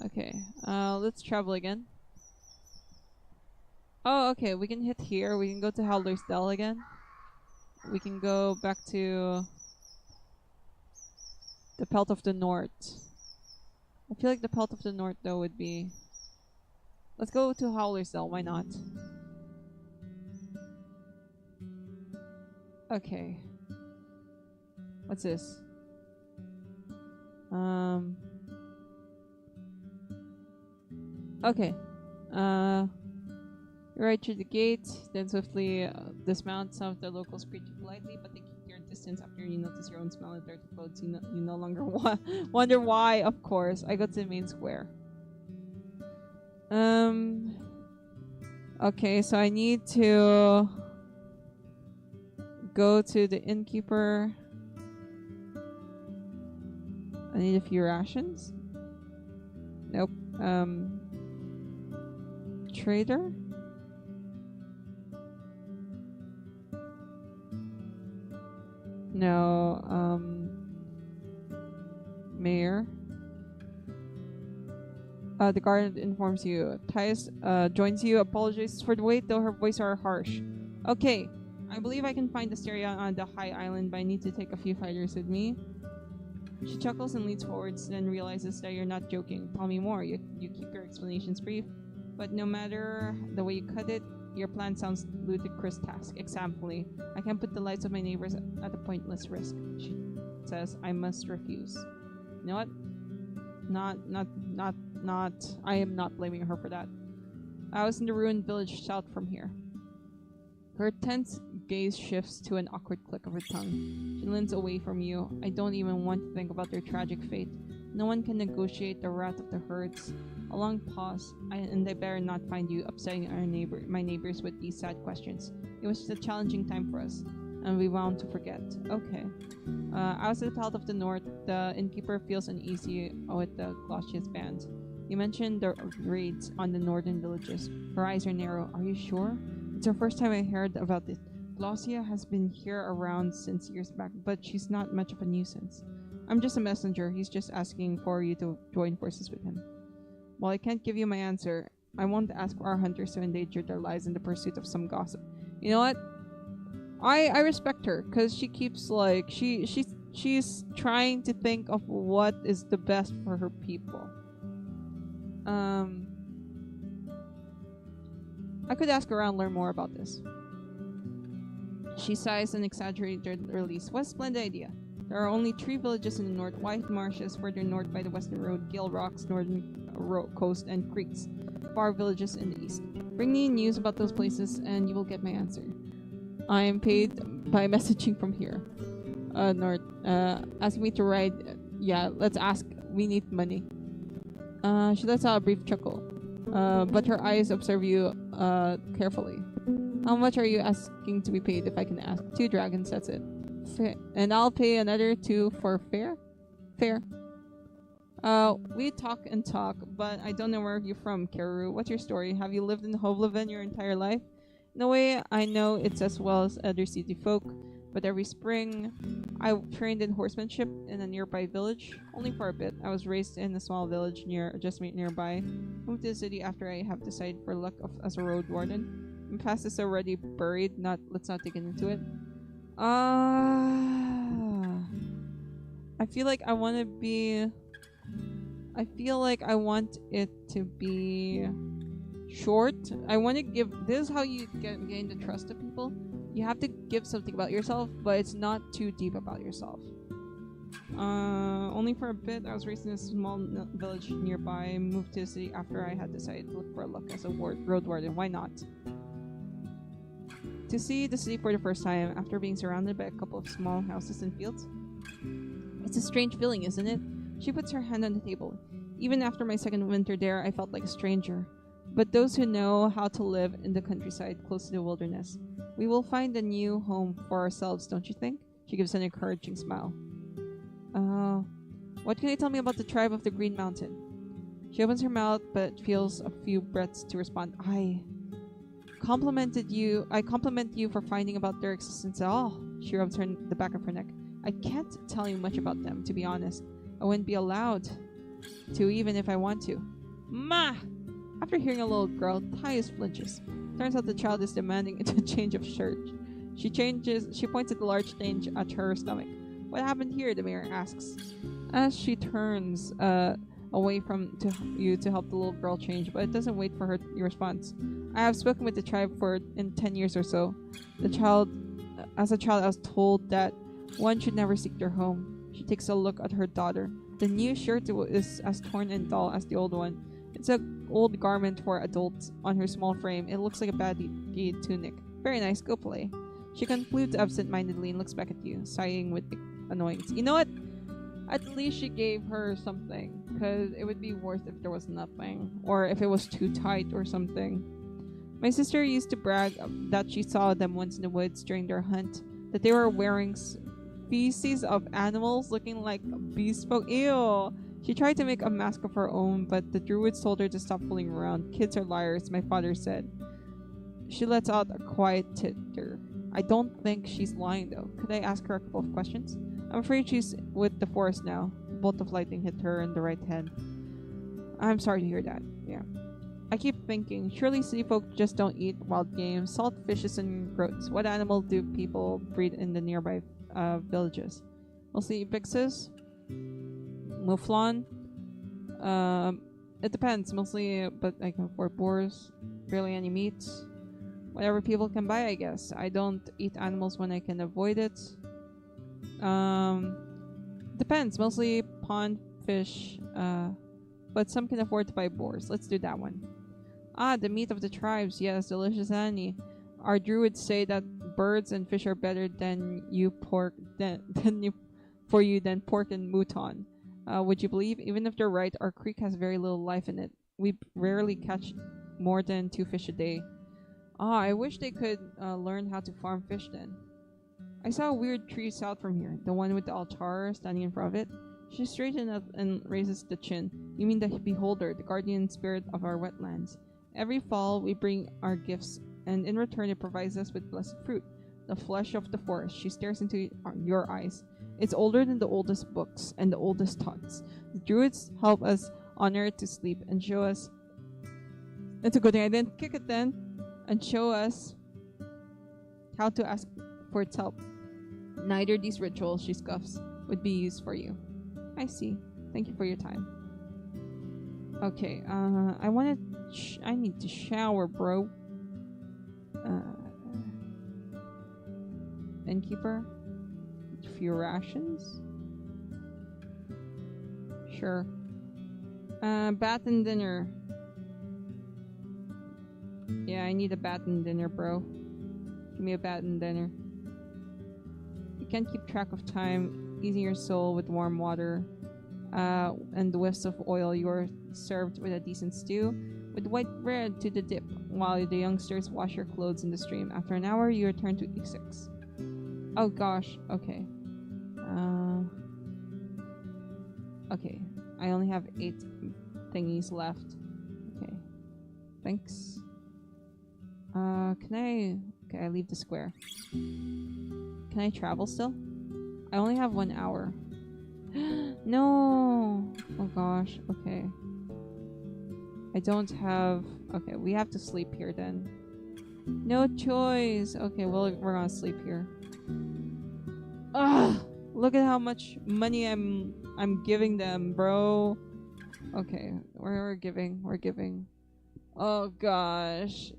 Okay, let's travel again. Oh, okay, we can hit here. We can go to Howler's Dell again. We can go back to the Pelt of the North. I feel like the Pelt of the North, though, would be... Let's go to Howler's Dell, why not? Okay. What's this? Okay. Right through the gate, then swiftly dismount. Some of the locals greet you politely, but they keep your distance after you notice your own smell of dirty clothes. You no longer wonder why, of course. I go to the main square. Okay, so I need to go to the innkeeper. I need a few rations. Nope. Trader? No. Mayor. The guard informs you. Thais joins you, apologizes for the wait, though her voice are harsh. Okay, I believe I can find the stereo on the high island, but I need to take a few fighters with me. She chuckles and leans forwards, then realizes that you're not joking. Tell me more. You keep your explanations brief, but no matter the way you cut it, your plan sounds ludicrous task. Examply, I can't put the lives of my neighbors at a pointless risk. She says, I must refuse. You know what? Not. I am not blaming her for that. I was in the ruined village south from here. Her tense gaze shifts to an awkward click of her tongue. She leans away from you. I don't even want to think about their tragic fate. No one can negotiate the wrath of the herds. A long pause, and I better not find you upsetting my neighbors with these sad questions. It was a challenging time for us, and we vow to forget. Okay. I was at the Path of the North. The innkeeper feels uneasy with the Glaucia's band. You mentioned the raids on the northern villages. Her eyes are narrow. Are you sure? It's the first time I heard about it. Glaucia has been here around since years back, but she's not much of a nuisance. I'm just a messenger. He's just asking for you to join forces with him. While I can't give you my answer, I won't ask our hunters to endanger their lives in the pursuit of some gossip. You know what? I respect her because she keeps like she's trying to think of what is the best for her people. I could ask around, learn more about this. She sighs and exaggerated release. What a splendid idea. There are only 3 villages in the north, White Marshes further north by the western road, Gill Rocks, northern coast, and creeks, 4 villages in the east. Bring me news about those places and you will get my answer. I am paid by messaging from here. North. Asking me to ride. Yeah, let's ask. We need money. She lets out a brief chuckle. But her eyes observe you carefully. How much are you asking to be paid, if I can ask? 2 dragons, that's it. And I'll pay another 2 for fair? Fair. We talk and talk, but I don't know where you're from, Keru. What's your story? Have you lived in Hovleven your entire life? In a way, I know it's as well as other city folk, but every spring, I trained in horsemanship in a nearby village, only for a bit. I was raised in a small village just nearby. Moved to the city after I have decided for luck as a road warden. My past is already buried. Let's not dig into it. I feel like I want it to be short. I want to give. This is how you gain the trust of people. You have to give something about yourself, but it's not too deep about yourself. Only for a bit. I was raised in a small village nearby. Moved to the city after I had decided to look for a luck as a road warden. Why not? To see the city for the first time after being surrounded by a couple of small houses and fields. It's a strange feeling, isn't it? She puts her hand on the table. Even after my second winter there, I felt like a stranger. But those who know how to live in the countryside close to the wilderness, we will find a new home for ourselves, don't you think? She gives an encouraging smile. What can you tell me about the tribe of the Green Mountain? She opens her mouth but feels a few breaths to respond. I compliment you for finding about their existence at all. She rubs the back of her neck. I can't tell you much about them, to be honest. I wouldn't be allowed to, even if I want to. Ma! After hearing a little girl, Thais flinches. Turns out the child is demanding a change of shirt. She points at the large change at her stomach. What happened here? The mayor asks. As she turns away from you to help the little girl change, but it doesn't wait for her response. I have spoken with the tribe in 10 years or so. As a child, I was told that one should never seek their home. She takes a look at her daughter. The new shirt is as torn and dull as the old one. It's an old garment for adults on her small frame. It looks like a badly tunic. Very nice, go play. She concludes absent-mindedly and looks back at you, sighing with annoyance. You know what? At least she gave her something, because it would be worse if there was nothing, or if it was too tight or something. My sister used to brag that she saw them once in the woods during their hunt, that they were wearing species of animals looking like bespoke. Ew! She tried to make a mask of her own, but the druids told her to stop fooling around. Kids are liars, my father said. She lets out a quiet titter. I don't think she's lying, though. Could I ask her a couple of questions? I'm afraid she's with the forest now. bolt of lightning hit her in the right head. I'm sorry to hear that. Yeah. I keep thinking, surely sea folk just don't eat wild game, salt fishes, and groats. What animal do people breed in the nearby villages? Mostly ibixes, mouflon. It depends, mostly, but I can afford boars. Barely any meat. Whatever people can buy, I guess. I don't eat animals when I can avoid it. Depends, mostly pond fish. But some can afford to buy boars. Let's do that one. Ah, the meat of the tribes. Yes, delicious honey. Our druids say that birds and fish are better than pork than pork and mouton. Would you believe? Even if they're right, our creek has very little life in it. We rarely catch more than 2 fish a day. Ah, I wish they could learn how to farm fish then. I saw a weird tree south from here, the one with the altar standing in front of it. She straightens up and raises the chin. You mean the beholder, the guardian spirit of our wetlands. Every fall we bring our gifts, and in return it provides us with blessed fruit, the flesh of the forest. She stares into your eyes. It's older than the oldest books and the oldest thoughts. The druids help us honor it to sleep and show us. It's a good thing I didn't kick it then, and show us how to ask for its help. Neither these rituals, she scoffs, would be used for you. I see. Thank you for your time. Okay, I need to shower, bro. Innkeeper? A few rations? Sure. Bath and dinner. Yeah, I need a bath and dinner, bro. Give me a bath and dinner. You can't keep track of time, easing your soul with warm water, and the whiffs of oil. You are served with a decent stew, with white bread to the dip, while the youngsters wash your clothes in the stream. After an hour, you return to E6. Oh gosh, okay. Okay, I only have 8 thingies left. Okay, thanks. Okay, I leave the square. Can I travel still? I only have 1 hour. No! Oh gosh, okay. I don't have... Okay, we have to sleep here then. No choice! Okay, well, we're gonna sleep here. Ugh! Look at how much money I'm giving them, bro. Okay, we're giving. Oh gosh.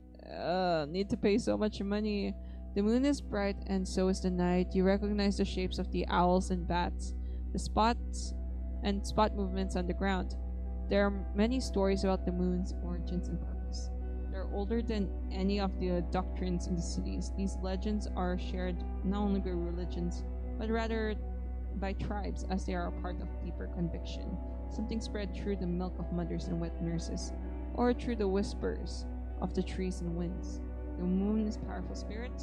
Need to pay so much money. The moon is bright and so is the night. You recognize the shapes of the owls and bats, the spots and spot movements on the ground. There are many stories about the moon's origins and purpose. They're older than any of the doctrines in the cities. These legends are shared not only by religions, but rather by tribes, as they are a part of deeper conviction. Something spread through the milk of mothers and wet nurses, or through the whispers of the trees and winds. The moon is a powerful spirit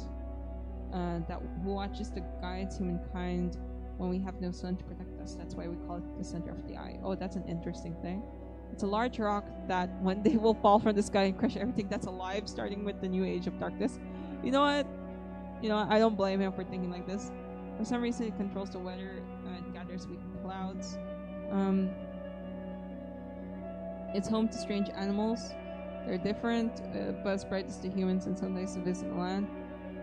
who watches to guide humankind when we have no sun to protect us. That's why we call it the center of the eye. Oh, that's an interesting thing. It's a large rock that one day will fall from the sky and crush everything that's alive, starting with the new age of darkness. You know what? I don't blame him for thinking like this. For some reason, it controls the weather and gathers weak clouds. It's home to strange animals. They're different, but as bright as the humans and sometimes the visit land.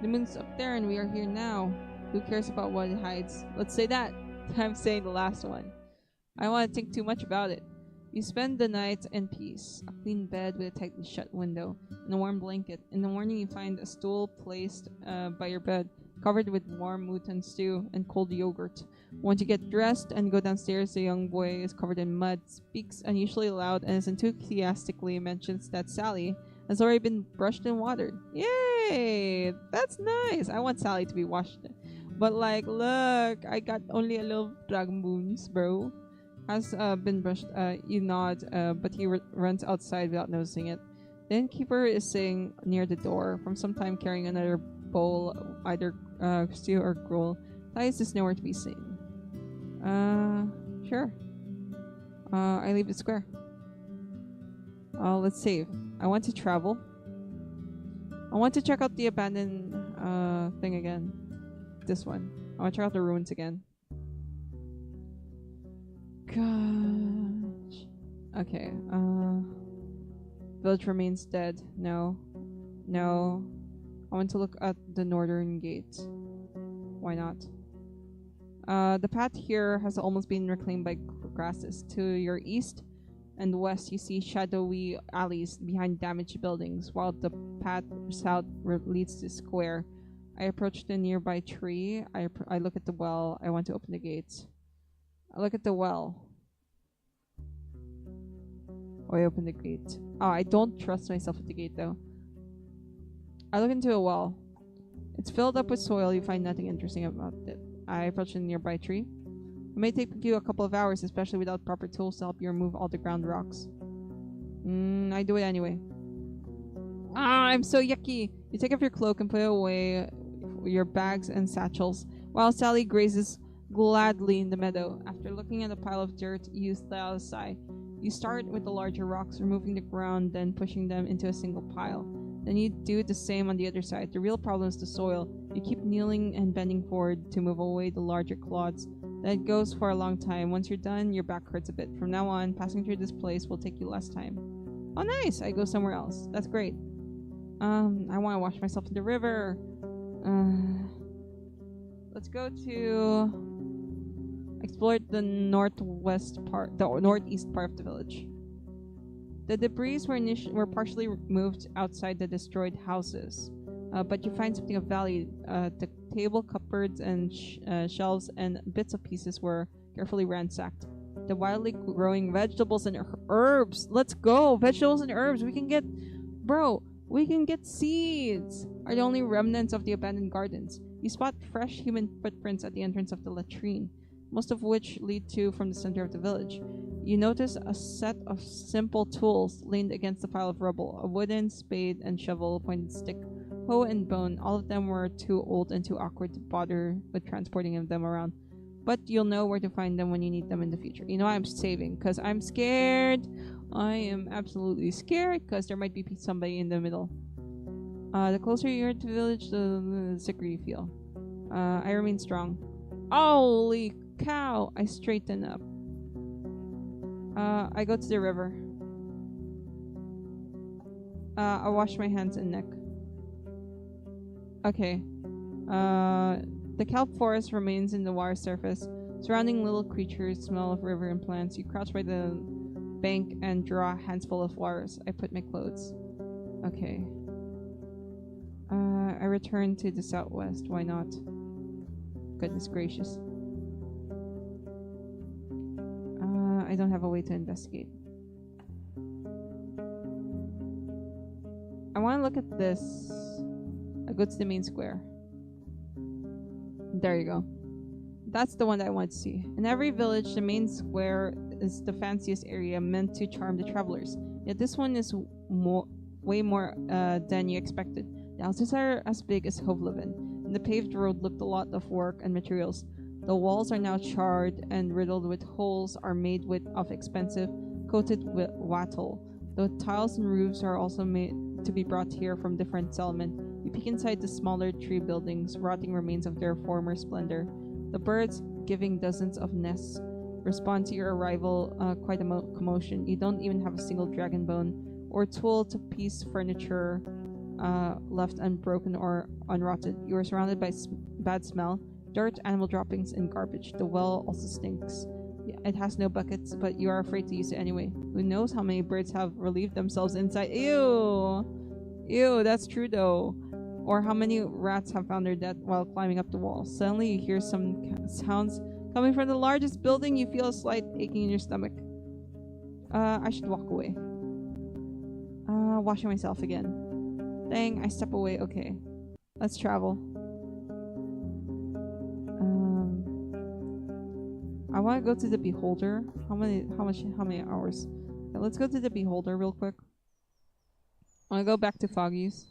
The moon's up there and we are here now. Who cares about what it hides? Let's say that. I'm saying the last one. I don't want to think too much about it. You spend the night in peace. A clean bed with a tightly shut window and a warm blanket. In the morning you find a stool placed by your bed, covered with warm mouton stew and cold yogurt. Once you get dressed and go downstairs, the young boy is covered in mud, speaks unusually loud, and enthusiastically mentions that Sally has already been brushed and watered. Yay! That's nice! I want Sally to be washed. But like, look, I got only a little dragon boons, bro. Has been brushed. You nod, but he runs outside without noticing it. The innkeeper is sitting near the door, from some time carrying another bowl, either stew or gruel. Thais is nowhere to be seen. Sure. I leave the square. Let's save. I want to travel. I want to check out the abandoned thing again. This one. I want to check out the ruins again. gosh. Okay, village remains dead. No. No. I want to look at the northern gate. Why not? The path here has almost been reclaimed by grasses. To your east and west, you see shadowy alleys behind damaged buildings, while the path south leads to a square. I approach the nearby tree. I look at the well. I want to open the gates. I look at the well. Oh, I open the gate. Oh, I don't trust myself at the gate, though. I look into a well. It's filled up with soil. You find nothing interesting about it. I approach a nearby tree. It may take you a couple of hours, especially without proper tools to help you remove all the ground rocks. I do it anyway. Ah, I'm so yucky. You take off your cloak and put away your bags and satchels, while Sally grazes gladly in the meadow. After looking at a pile of dirt, you let out a sigh. You start with the larger rocks, removing the ground, then pushing them into a single pile. Then you do the same on the other side. The real problem is the soil. You keep kneeling and bending forward to move away the larger clods. That goes for a long time. Once you're done, your back hurts a bit. From now on, passing through this place will take you less time. Oh, nice! I go somewhere else. That's great. I want to wash myself in the river. Let's go to explore the northeast part of the village. The debris were partially moved outside the destroyed houses, but you find something of value. The table, cupboards, and shelves and bits of pieces were carefully ransacked. The wildly growing vegetables and herbs. Let's go! Vegetables and herbs. We can get seeds. Are the only remnants of the abandoned gardens. You spot fresh human footprints at the entrance of the latrine, most of which lead from the center of the village. You notice a set of simple tools leaned against a pile of rubble: a wooden spade and shovel, pointed stick, hoe and bone. All of them were too old and too awkward to bother with transporting them around. But you'll know where to find them when you need them in the future. You know, I'm saving because I'm scared. I am absolutely scared because there might be somebody in the middle. The closer you are to the village, the sicker you feel. I remain strong. Holy cow! I straighten up. I go to the river. I wash my hands and neck. Okay. The kelp forest remains in the water surface. Surrounding little creatures smell of river and plants. You crouch by the bank and draw a handful of flowers. I put my clothes. Okay. I return to the southwest. Why not? Goodness gracious. I don't have a way to investigate. I want to look at this. I go to the main square. There you go. That's the one that I want to see. In every village, the main square is the fanciest area, meant to charm the travelers. Yet this one is way more than you expected. The houses are as big as Hovleven, and the paved road looked a lot of work and materials. The walls are now charred and riddled with holes are made of expensive coated wattle. The tiles and roofs are also made to be brought here from different settlements. You peek inside the smaller tree buildings, rotting remains of their former splendor. The birds, giving dozens of nests, respond to your arrival. Quite a commotion. You don't even have a single dragon bone or tool to piece furniture left unbroken or unrotted. You are surrounded by bad smell, dirt, animal droppings, and garbage. The well also stinks. It has no buckets, but you are afraid to use it anyway. Who knows how many birds have relieved themselves inside? Ew! Ew, that's true though. Or how many rats have found their death while climbing up the wall. Suddenly you hear some sounds coming from the largest building. You feel a slight aching in your stomach. I should walk away. Washing myself again. Dang, I step away. Okay. Let's travel. I want to go to the Beholder. How many hours? Okay, let's go to the Beholder real quick. I want to go back to Foggy's.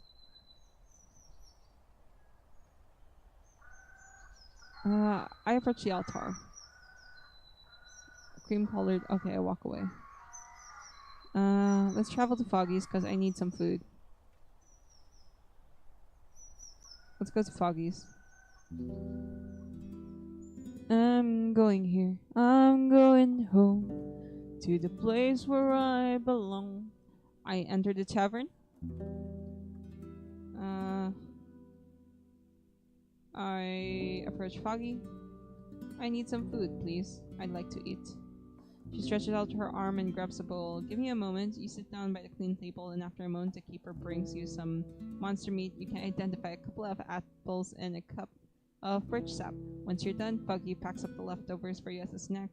I approach the altar. Cream colored. Okay, I walk away. Let's travel to Foggy's because I need some food. Let's go to Foggy's. I'm going here. I'm going home to the place where I belong. I enter the tavern. Uh, I approach Foggy. I need some food, please. I'd like to eat. She stretches out her arm and grabs a bowl. Give me a moment. You sit down by the clean table, and after a moment, the keeper brings you some monster meat. You can identify a couple of apples and a cup of birch sap. Once you're done, Foggy packs up the leftovers for you as a snack,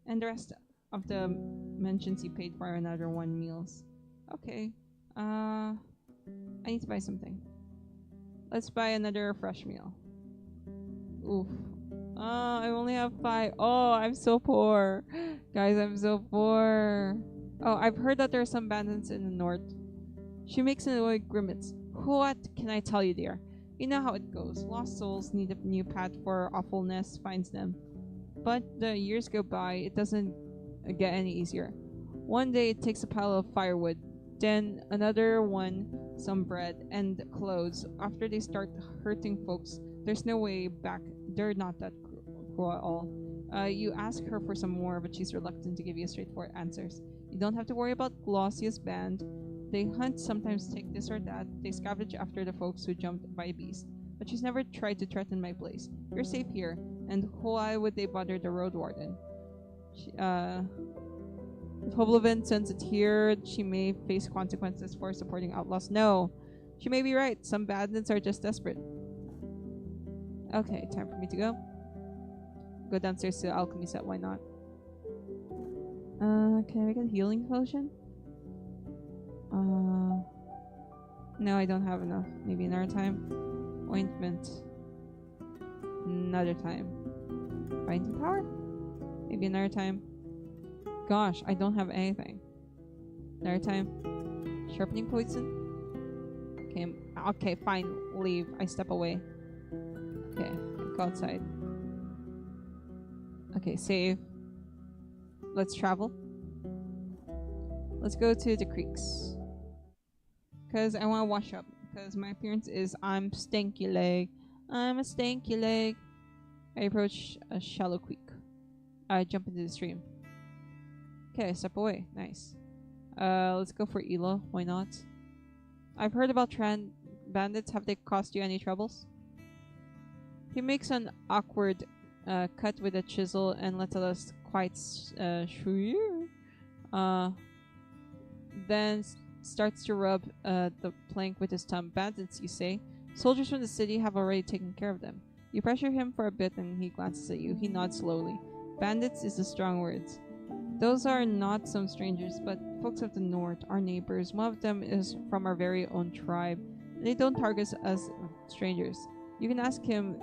and the rest of the mentions you paid for another one meals. Okay. I need to buy something. Let's buy another fresh meal. Oof. I only have 5. Oh, I'm so poor. Guys, I'm so poor. Oh, I've heard that there are some bandits in the north. She makes an annoyed grimace. What can I tell you, dear? You know how it goes. Lost souls need a new path for awfulness finds them. But the years go by, it doesn't get any easier. One day it takes a pile of firewood, then another one some bread and clothes. After they start hurting folks, there's no way back. They're not that cruel at all. You ask her for some more, but she's reluctant to give you straightforward answers. You don't have to worry about Glossia's band. They hunt, sometimes take this or that. They scavenge after the folks who jumped by beast. But she's never tried to threaten my place. You're safe here, and why would they bother the Roadwarden? If Hoblevin sends it here, she may face consequences for supporting outlaws. No, she may be right. Some bandits are just desperate. Okay, time for me to go. Go downstairs to the alchemy set, why not? Can I make a healing potion? No, I don't have enough. Maybe another time. Ointment. Another time. Binding power? Maybe another time. Gosh, I don't have anything. Another time. Sharpening poison? Okay, fine. Leave. I step away. Okay, go outside. Okay, save. Let's travel. Let's go to the creeks. Because I want to wash up. Because my appearance is I'm stanky leg. I'm a stanky leg. I approach a shallow creek. I jump into the stream. Okay, step away. Nice. Let's go for Elo. Why not? I've heard about bandits. Have they caused you any troubles? He makes an awkward cut with a chisel and lets us quite then starts to rub the plank with his thumb. Bandits, you say? Soldiers from the city have already taken care of them. You pressure him for a bit and he glances at you. He nods slowly. Bandits is the strong words. Those are not some strangers, but folks of the north, our neighbors. One of them is from our very own tribe. They don't target us as strangers. You can ask him.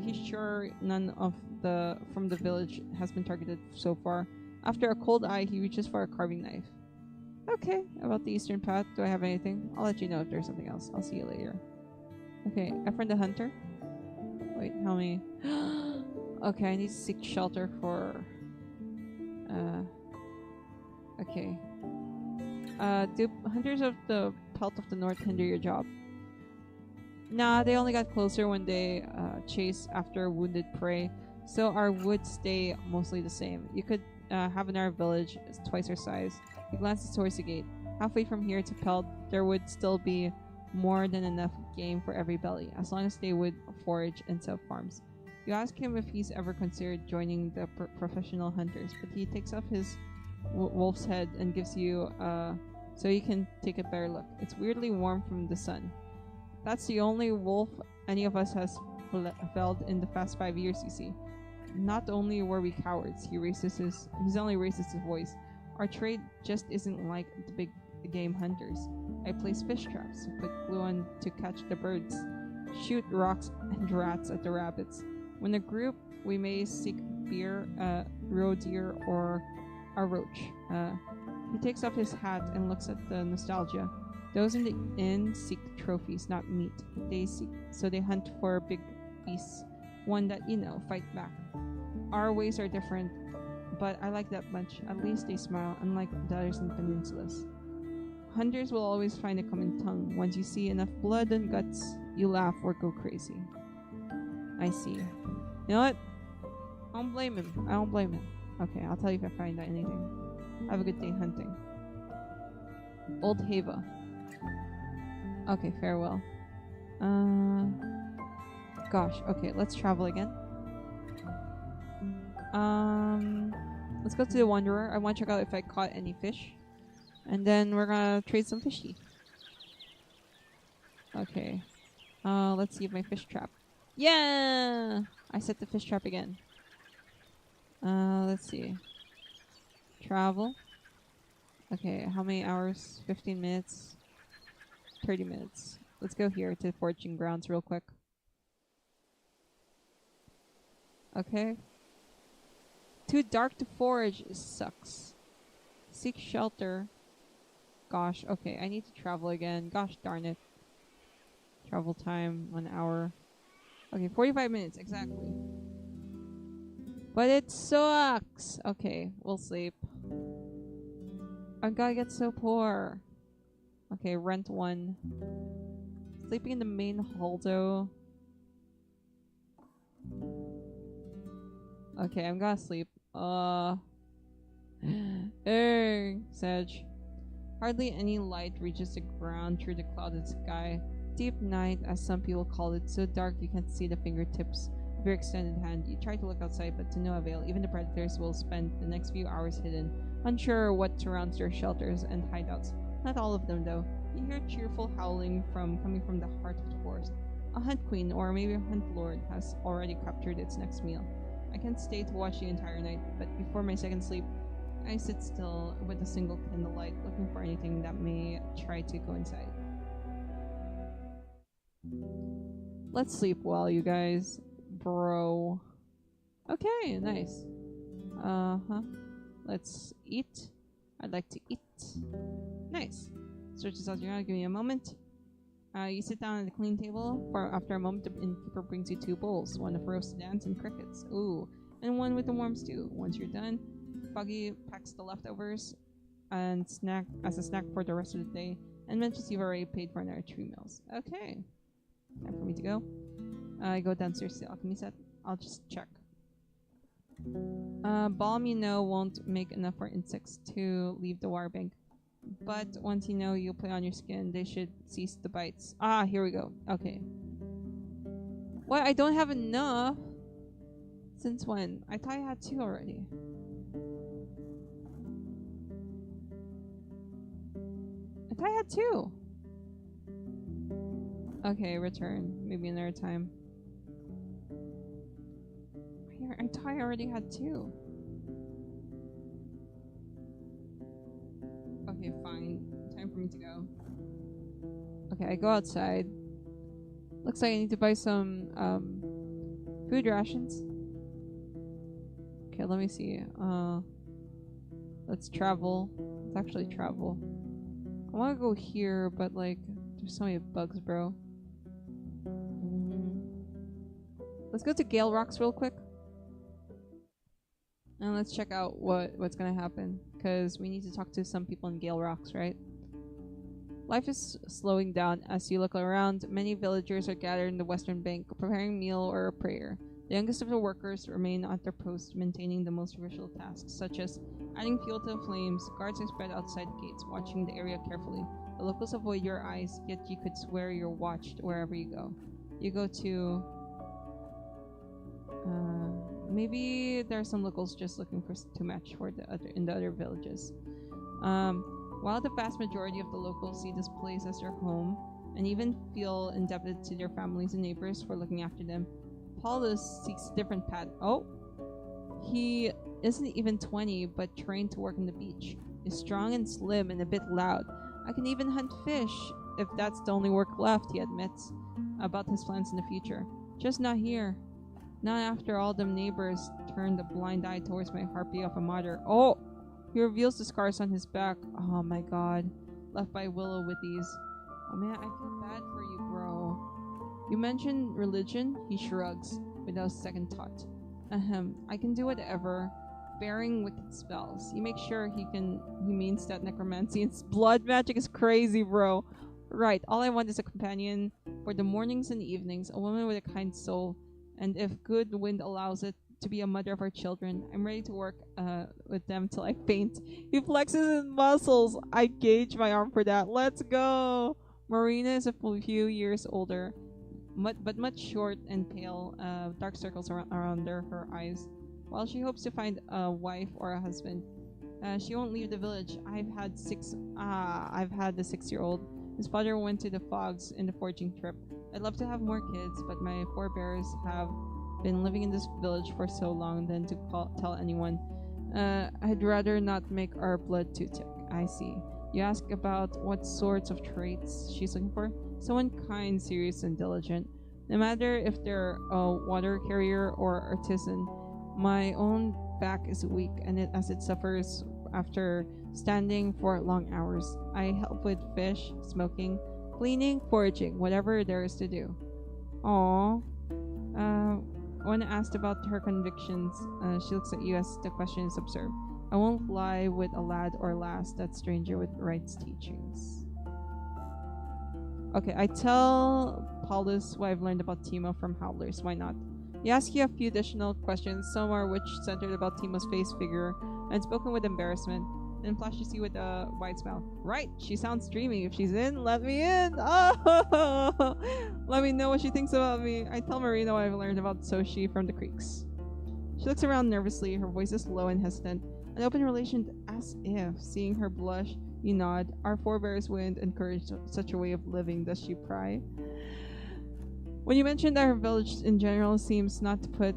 He's sure none of from the village has been targeted so far. After a cold eye, he reaches for a carving knife. Okay, about the eastern path, do I have anything? I'll let you know if there's something else. I'll see you later. Okay, Efren the Hunter. Wait, how many? Okay, I need to seek shelter for... Okay. Do hunters of the Pelt of the North hinder your job? Nah, they only got closer when they chase after wounded prey, so our woods stay mostly the same. You could have in our village twice our size. He glances towards the gate. Halfway from here to Pelt, there would still be more than enough game for every belly, as long as they would forage and sell farms. You ask him if he's ever considered joining the professional hunters, but he takes off his wolf's head and gives you so you can take a better look. It's weirdly warm from the sun. That's the only wolf any of us has felled in the past 5 years, you see. Not only were we cowards, he only raises his voice. Our trade just isn't like the big game hunters. I place fish traps, put glue on to catch the birds, shoot rocks and rats at the rabbits. When a group, we may seek beer, roe deer, or a roach. He takes off his hat and looks at the nostalgia. Those in the inn seek trophies, not meat. They hunt for big beasts, one that, fight back. Our ways are different, but I like that much. At least they smile, unlike the others in the peninsulas. Hunters will always find a common tongue. Once you see enough blood and guts, you laugh or go crazy. I see. You know what? I don't blame him. I don't blame him. Okay, I'll tell you if I find anything. Have a good day hunting. Old Hava. Okay, farewell. Gosh, okay, let's travel again. Let's go to the Wanderer. I want to check out if I caught any fish. And then we're gonna trade some fishy. Okay. Let's see if my fish trap. Yeah! I set the fish trap again. Let's see. Travel. Okay, how many hours? 15 minutes. 30 minutes. Let's go here to the foraging grounds real quick. Okay. Too dark to forage sucks. Seek shelter. Gosh, okay, I need to travel again. Gosh darn it. Travel time, 1 hour. Okay, 45 minutes, exactly. But it sucks! Okay, we'll sleep. I gotta get so poor. Okay, rent 1. Sleeping in the main hall though. Okay, I'm gonna sleep. Hey, Sedge. Hardly any light reaches the ground through the clouded sky. Deep night, as some people call it, so dark you can't see the fingertips of your extended hand. You try to look outside, but to no avail. Even the predators will spend the next few hours hidden, unsure what surrounds their shelters and hideouts. Not all of them, though. You hear cheerful howling coming from the heart of the forest. A hunt queen, or maybe a hunt lord, has already captured its next meal. I can't stay to watch the entire night, but before my second sleep, I sit still with a single candlelight, looking for anything that may try to go inside. Let's sleep well, you guys. Bro. Okay, nice. Let's eat. I'd like to eat. Nice. Search this out. You're gonna give me a moment. You sit down at the clean table. After a moment, the innkeeper brings you 2 bowls, one of roasted ants and crickets. Ooh, and one with the warm stew. Once you're done, Foggy packs the leftovers and snack as a snack for the rest of the day, and mentions you've already paid for another 3 meals. Okay, time for me to go. I go downstairs to the alchemy set. I'll just check. Balm, won't make enough for insects to leave the water bank. But once you put on your skin, they should cease the bites. Ah, here we go. Okay. What? I don't have enough? Since when? I thought I had 2 already. I thought I had 2. Okay, return. Maybe another time. I thought I already had 2. Okay, fine. Time for me to go. Okay, I go outside. Looks like I need to buy some food rations. Okay, let me see. Let's travel. Let's actually travel. I want to go here, but like, there's so many bugs, bro. Let's go to Gale Rocks real quick. And let's check out what's gonna happen, because we need to talk to some people in Gale Rocks, right? Life is slowing down as you look around. Many villagers are gathered in the western bank, preparing a meal or a prayer. The youngest of the workers remain at their posts, maintaining the most crucial tasks, such as adding fuel to the flames. Guards are spread outside the gates, watching the area carefully. The locals avoid your eyes, yet you could swear you're watched wherever you go. You go to... maybe there are some locals just looking to match for the other villages. While the vast majority of the locals see this place as their home and even feel indebted to their families and neighbors for looking after them, Paulus seeks a different path. Oh, he isn't even 20 but trained to work on the beach. He's strong and slim and a bit loud. I can even hunt fish if that's the only work left, he admits about his plans in the future. Just not here. Not after all them neighbors turned a blind eye towards my harpy of a mother. Oh! He reveals the scars on his back. Oh my god. Left by willow withies. Oh man, I feel bad for you, bro. You mentioned religion? He shrugs, without second thought. I can do whatever. Bearing wicked spells. You make sure he means that necromancy and blood magic is crazy, bro. Right, all I want is a companion for the mornings and evenings, a woman with a kind soul, and if good wind allows it, to be a mother of our children. I'm ready to work with them till I faint. He flexes his muscles. I gauge my arm for that. Let's go. Marina is a few years older, but much short and pale. Dark circles around her eyes. While she hopes to find a wife or a husband, she won't leave the village. I've had the 6-year-old. His father went to the fogs in the foraging trip. I'd love to have more kids, but my forebears have been living in this village for so long than to tell anyone. I'd rather not make our blood too thick. I see. You ask about what sorts of traits she's looking for? Someone kind, serious, and diligent. No matter if they're a water carrier or artisan, my own back is weak as it suffers after standing for long hours. I help with fish, smoking, cleaning, foraging, whatever there is to do. Aww. When asked about her convictions, she looks at you as the question is observed. I won't lie with a lad or lass, that stranger with rights teachings. Okay, I tell Paulus what I've learned about Timo from Howlers. Why not? He asks you a few additional questions, some are which centered about Timo's face, figure, and spoken with embarrassment, and flashes you with a wide smile. Right, she sounds dreamy. If she's in, let me in. Oh, let me know what she thinks about me. I tell Marina what I've learned about Soshi from the creeks. She looks around nervously, her voice is low and hesitant. An open relation, as if. Seeing her blush, you nod. Our forebears wouldn't encourage such a way of living, does she pry? When you mentioned that her village in general seems not to put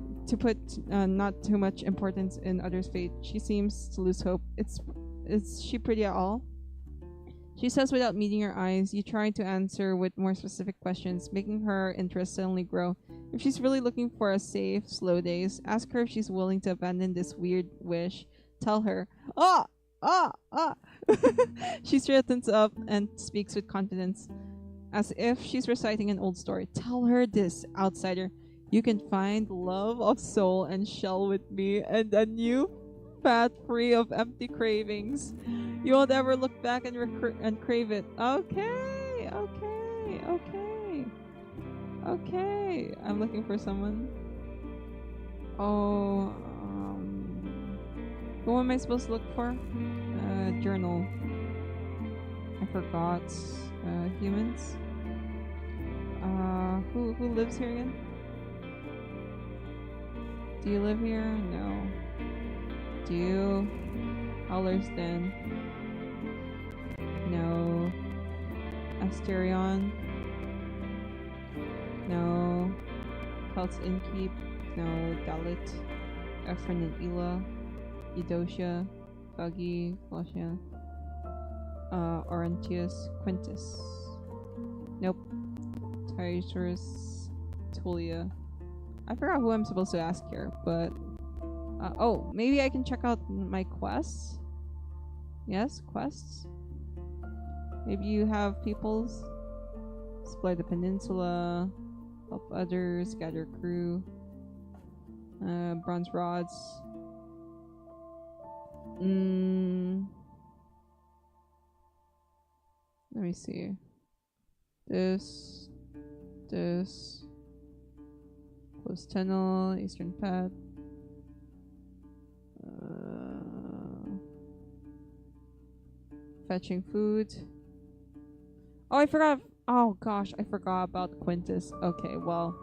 not too much importance in others' fate, she seems to lose hope. Is she pretty at all? She says without meeting your eyes. You try to answer with more specific questions, making her interest suddenly grow. If she's really looking for a safe, slow days, ask her if she's willing to abandon this weird wish. Tell her, ah! She straightens up and speaks with confidence, as if she's reciting an old story. Tell her this, outsider. You can find love of soul and shell with me, and a new path free of empty cravings. You won't ever look back and crave it. Okay. I'm looking for someone. Oh, who am I supposed to look for? Journal. I forgot. Humans. Who lives here again? Do you live here? No. Do you? Howlers Den. No. Asterion. No. Pelt's Innkeep. No. Dalit. Ephron and Ela. Eudocia. Buggy. Flusha. Orontius. Quintus. Nope. Tyranus. Tulia. I forgot who I'm supposed to ask here, but oh, maybe I can check out my quests. Yes, quests. Maybe you have peoples. Explore the peninsula. Help others. Gather crew. Bronze rods. Let me see. This. Close tunnel. Eastern path. Fetching food. Oh, I forgot. Oh gosh, I forgot about Quintus. Okay, well.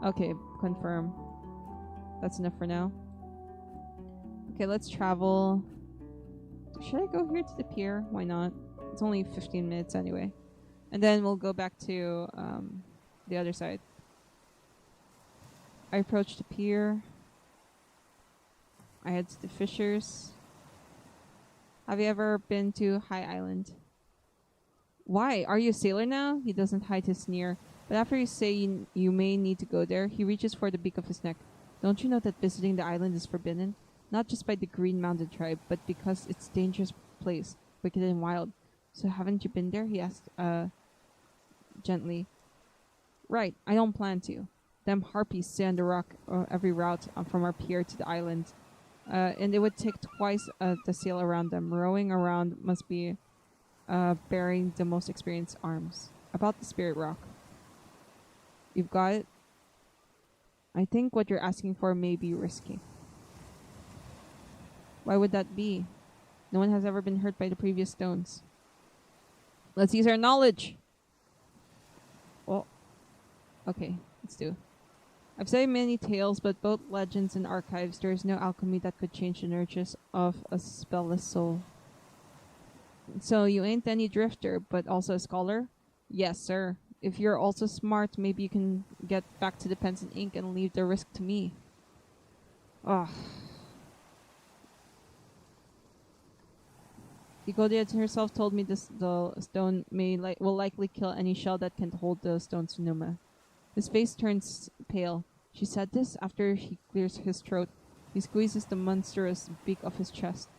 Okay, confirm. That's enough for now. Okay, let's travel. Should I go here to the pier? Why not? It's only 15 minutes anyway. And then we'll go back to the other side. I approach the pier. I head to the fishers. Have you ever been to High Island? Why? Are you a sailor now? He doesn't hide his sneer. But after you say you may need to go there, he reaches for the beak of his neck. Don't you know that visiting the island is forbidden? Not just by the Green Mountain tribe, but because it's a dangerous place, wicked and wild. So haven't you been there? He asked gently. Right, I don't plan to. Them harpies stay on the rock every route from our pier to the island. And it would take twice to sail around them. Rowing around must be bearing the most experienced arms. About the spirit rock. You've got it? I think what you're asking for may be risky. Why would that be? No one has ever been hurt by the previous stones. Let's use our knowledge. Well, okay, let's do. I've studied many tales, but both legends and archives, there is no alchemy that could change the nurtures of a spellless soul. So you ain't any drifter, but also a scholar? Yes, sir. If you're also smart, maybe you can get back to the pens and ink and leave the risk to me. Ugh. Digodia herself told me the stone will likely kill any shell that can hold the stone's pneuma. His face turns pale. She said this after he clears his throat. He squeezes the monstrous beak of his chest,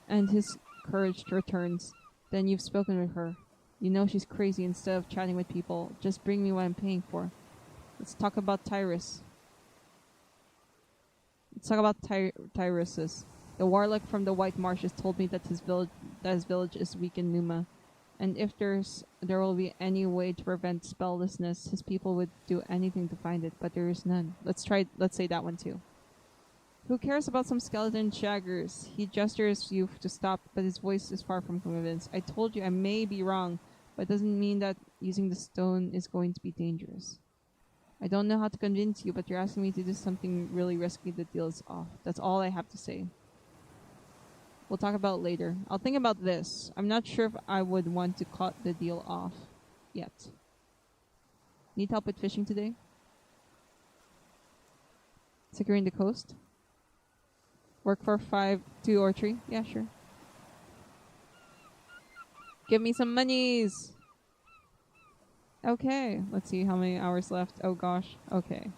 and his courage returns. Then you've spoken with her. You know she's crazy. Instead of chatting with people, just bring me what I'm paying for. Let's talk about Tyrus. Let's talk about Tyruses. The warlock from the White Marshes told me that his village is weak in Numa, and if there will be any way to prevent spelllessness, his people would do anything to find it, but there is none. Let's say that one too. Who cares about some skeleton shaggers? He gestures you to stop, but his voice is far from convinced. I told you I may be wrong, but it doesn't mean that using the stone is going to be dangerous. I don't know how to convince you, but you're asking me to do something really risky. The deal is off. That's all I have to say. We'll talk about it later. I'll think about this. I'm not sure if I would want to cut the deal off yet. Need help with fishing today? Securing the coast? Work for 5, 2 or 3? Yeah, sure. Give me some monies! Okay, let's see how many hours left. Oh gosh, okay.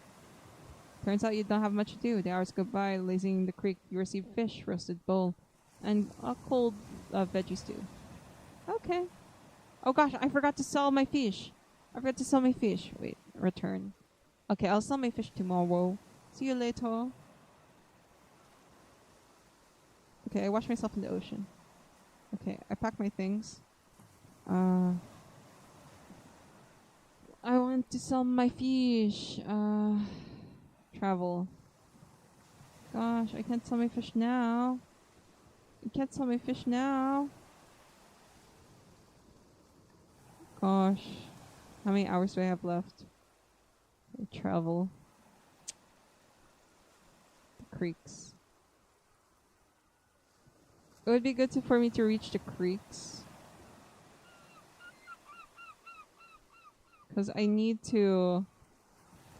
Turns out you don't have much to do. The hours go by, lazing in the creek. You receive fish, roasted bowl, and a cold veggie stew. Okay. Oh gosh, I forgot to sell my fish. Wait, return. Okay, I'll sell my fish tomorrow. See you later. Okay, I wash myself in the ocean. Okay, I pack my things. I want to sell my fish. Travel. Gosh, I can't sell my fish now. Gosh. How many hours do I have left? Travel. The creeks. It would be good for me to reach the creeks. Because I need to...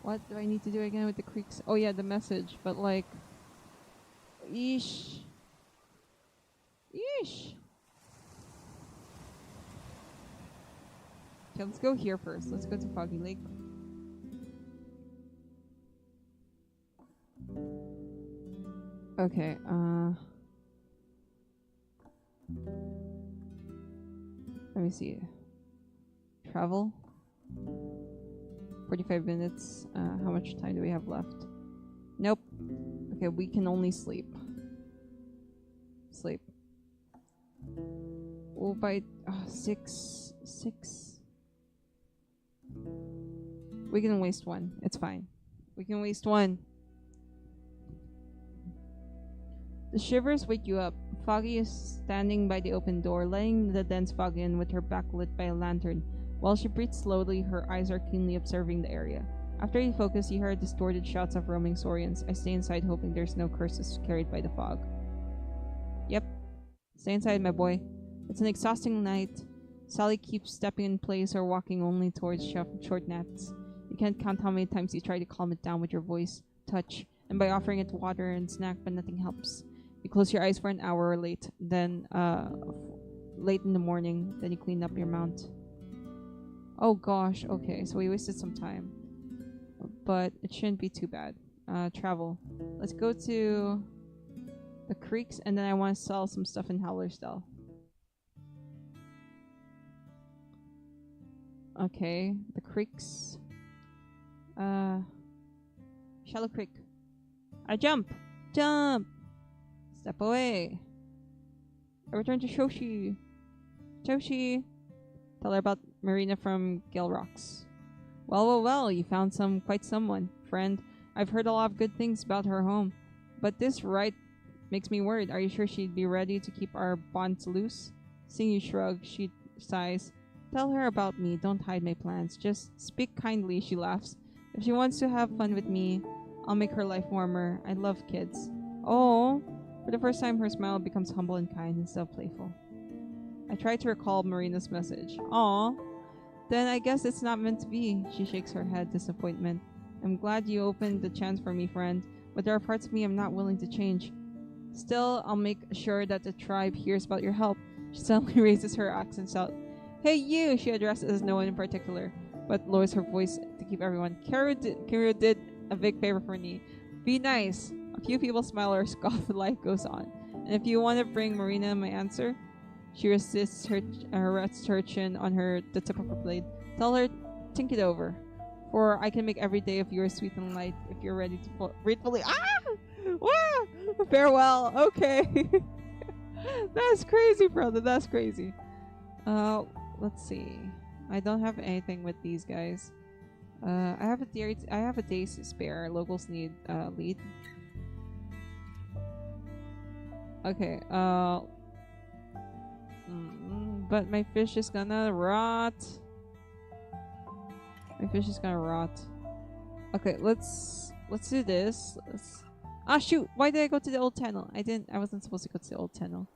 What do I need to do again with the creeks? Oh yeah, the message. But like... Yeesh. Okay, let's go here first. Let's go to Foggy Lake. Okay, let me see. Travel. 45 minutes. How much time do we have left? Nope. Okay, we can only sleep. Oh, by 6. We can waste one. It's fine. We can waste one. The shivers wake you up. Foggy is standing by the open door, letting the dense fog in with her back lit by a lantern. While she breathes slowly, her eyes are keenly observing the area. After you focus, you hear distorted shouts of roaming saurians. I stay inside, hoping there's no curses carried by the fog. Yep. Stay inside, my boy. It's an exhausting night. Sally keeps stepping in place or walking only towards short naps. You can't count how many times you try to calm it down with your voice, touch, and by offering it water and snack, but nothing helps. You close your eyes for an hour late in the morning, then you clean up your mount. Oh gosh, okay, so we wasted some time. But it shouldn't be too bad. Travel. Let's go to the creeks, and then I want to sell some stuff in Howlersdale. Okay, the creeks. Shallow Creek. I jump! Step away. I return to Shoshi. Tell her about Marina from Gale Rocks. Well, you found quite someone, friend. I've heard a lot of good things about her home, but this right makes me worried. Are you sure she'd be ready to keep our bonds loose? Seeing you shrug, she sighs. Tell her about me. Don't hide my plans. Just speak kindly, she laughs. If she wants to have fun with me, I'll make her life warmer. I love kids. Oh, for the first time, her smile becomes humble and kind instead of playful. I try to recall Marina's message. Aw, then I guess it's not meant to be. She shakes her head, disappointment. I'm glad you opened the chance for me, friend, but there are parts of me I'm not willing to change. Still, I'll make sure that the tribe hears about your help. She suddenly raises her accents out. Hey you! She addresses no one in particular, but lowers her voice to keep everyone. Kiru did a big favor for me. Be nice. A few people smile or scoff. Life goes on. And if you want to bring Marina my answer, she rests her chin on the tip of her blade. Tell her, think it over. For I can make every day of yours sweet and light if you're ready to gratefully. Wah! Farewell. Okay. That's crazy, brother. That's crazy. Let's see. I don't have anything with these guys. I have a day to spare. Locals need lead. Okay. But my fish is gonna rot. My fish is gonna rot. Okay, let's do this. Ah shoot! Why did I go to the old tunnel? I wasn't supposed to go to the old tunnel.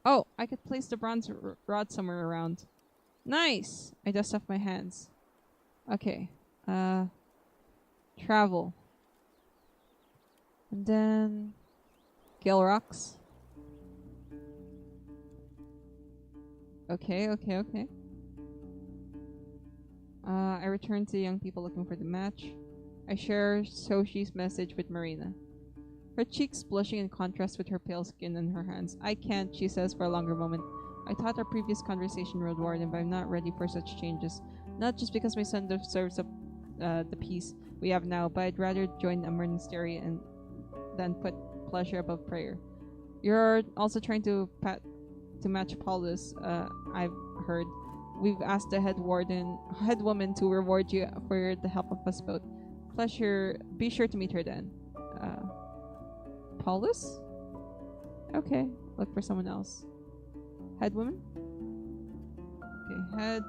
Oh, I could place the bronze rod somewhere around. Nice! I dust off my hands. Okay. Travel. And then Gale Rocks. Okay. I return to the young people looking for the match. I share Soshi's message with Marina. Her cheeks blushing in contrast with her pale skin and her hands. I can't, she says for a longer moment. I thought our previous conversation, Roadwarden, but I'm not ready for such changes. Not just because my son deserves the peace we have now, but I'd rather join a monastery than put pleasure above prayer. You're also trying to match Paulus, I've heard. We've asked the head woman to reward you for the help of us both. Pleasure. Be sure to meet her then. Paulus? Okay, look for someone else. Head woman? Okay, head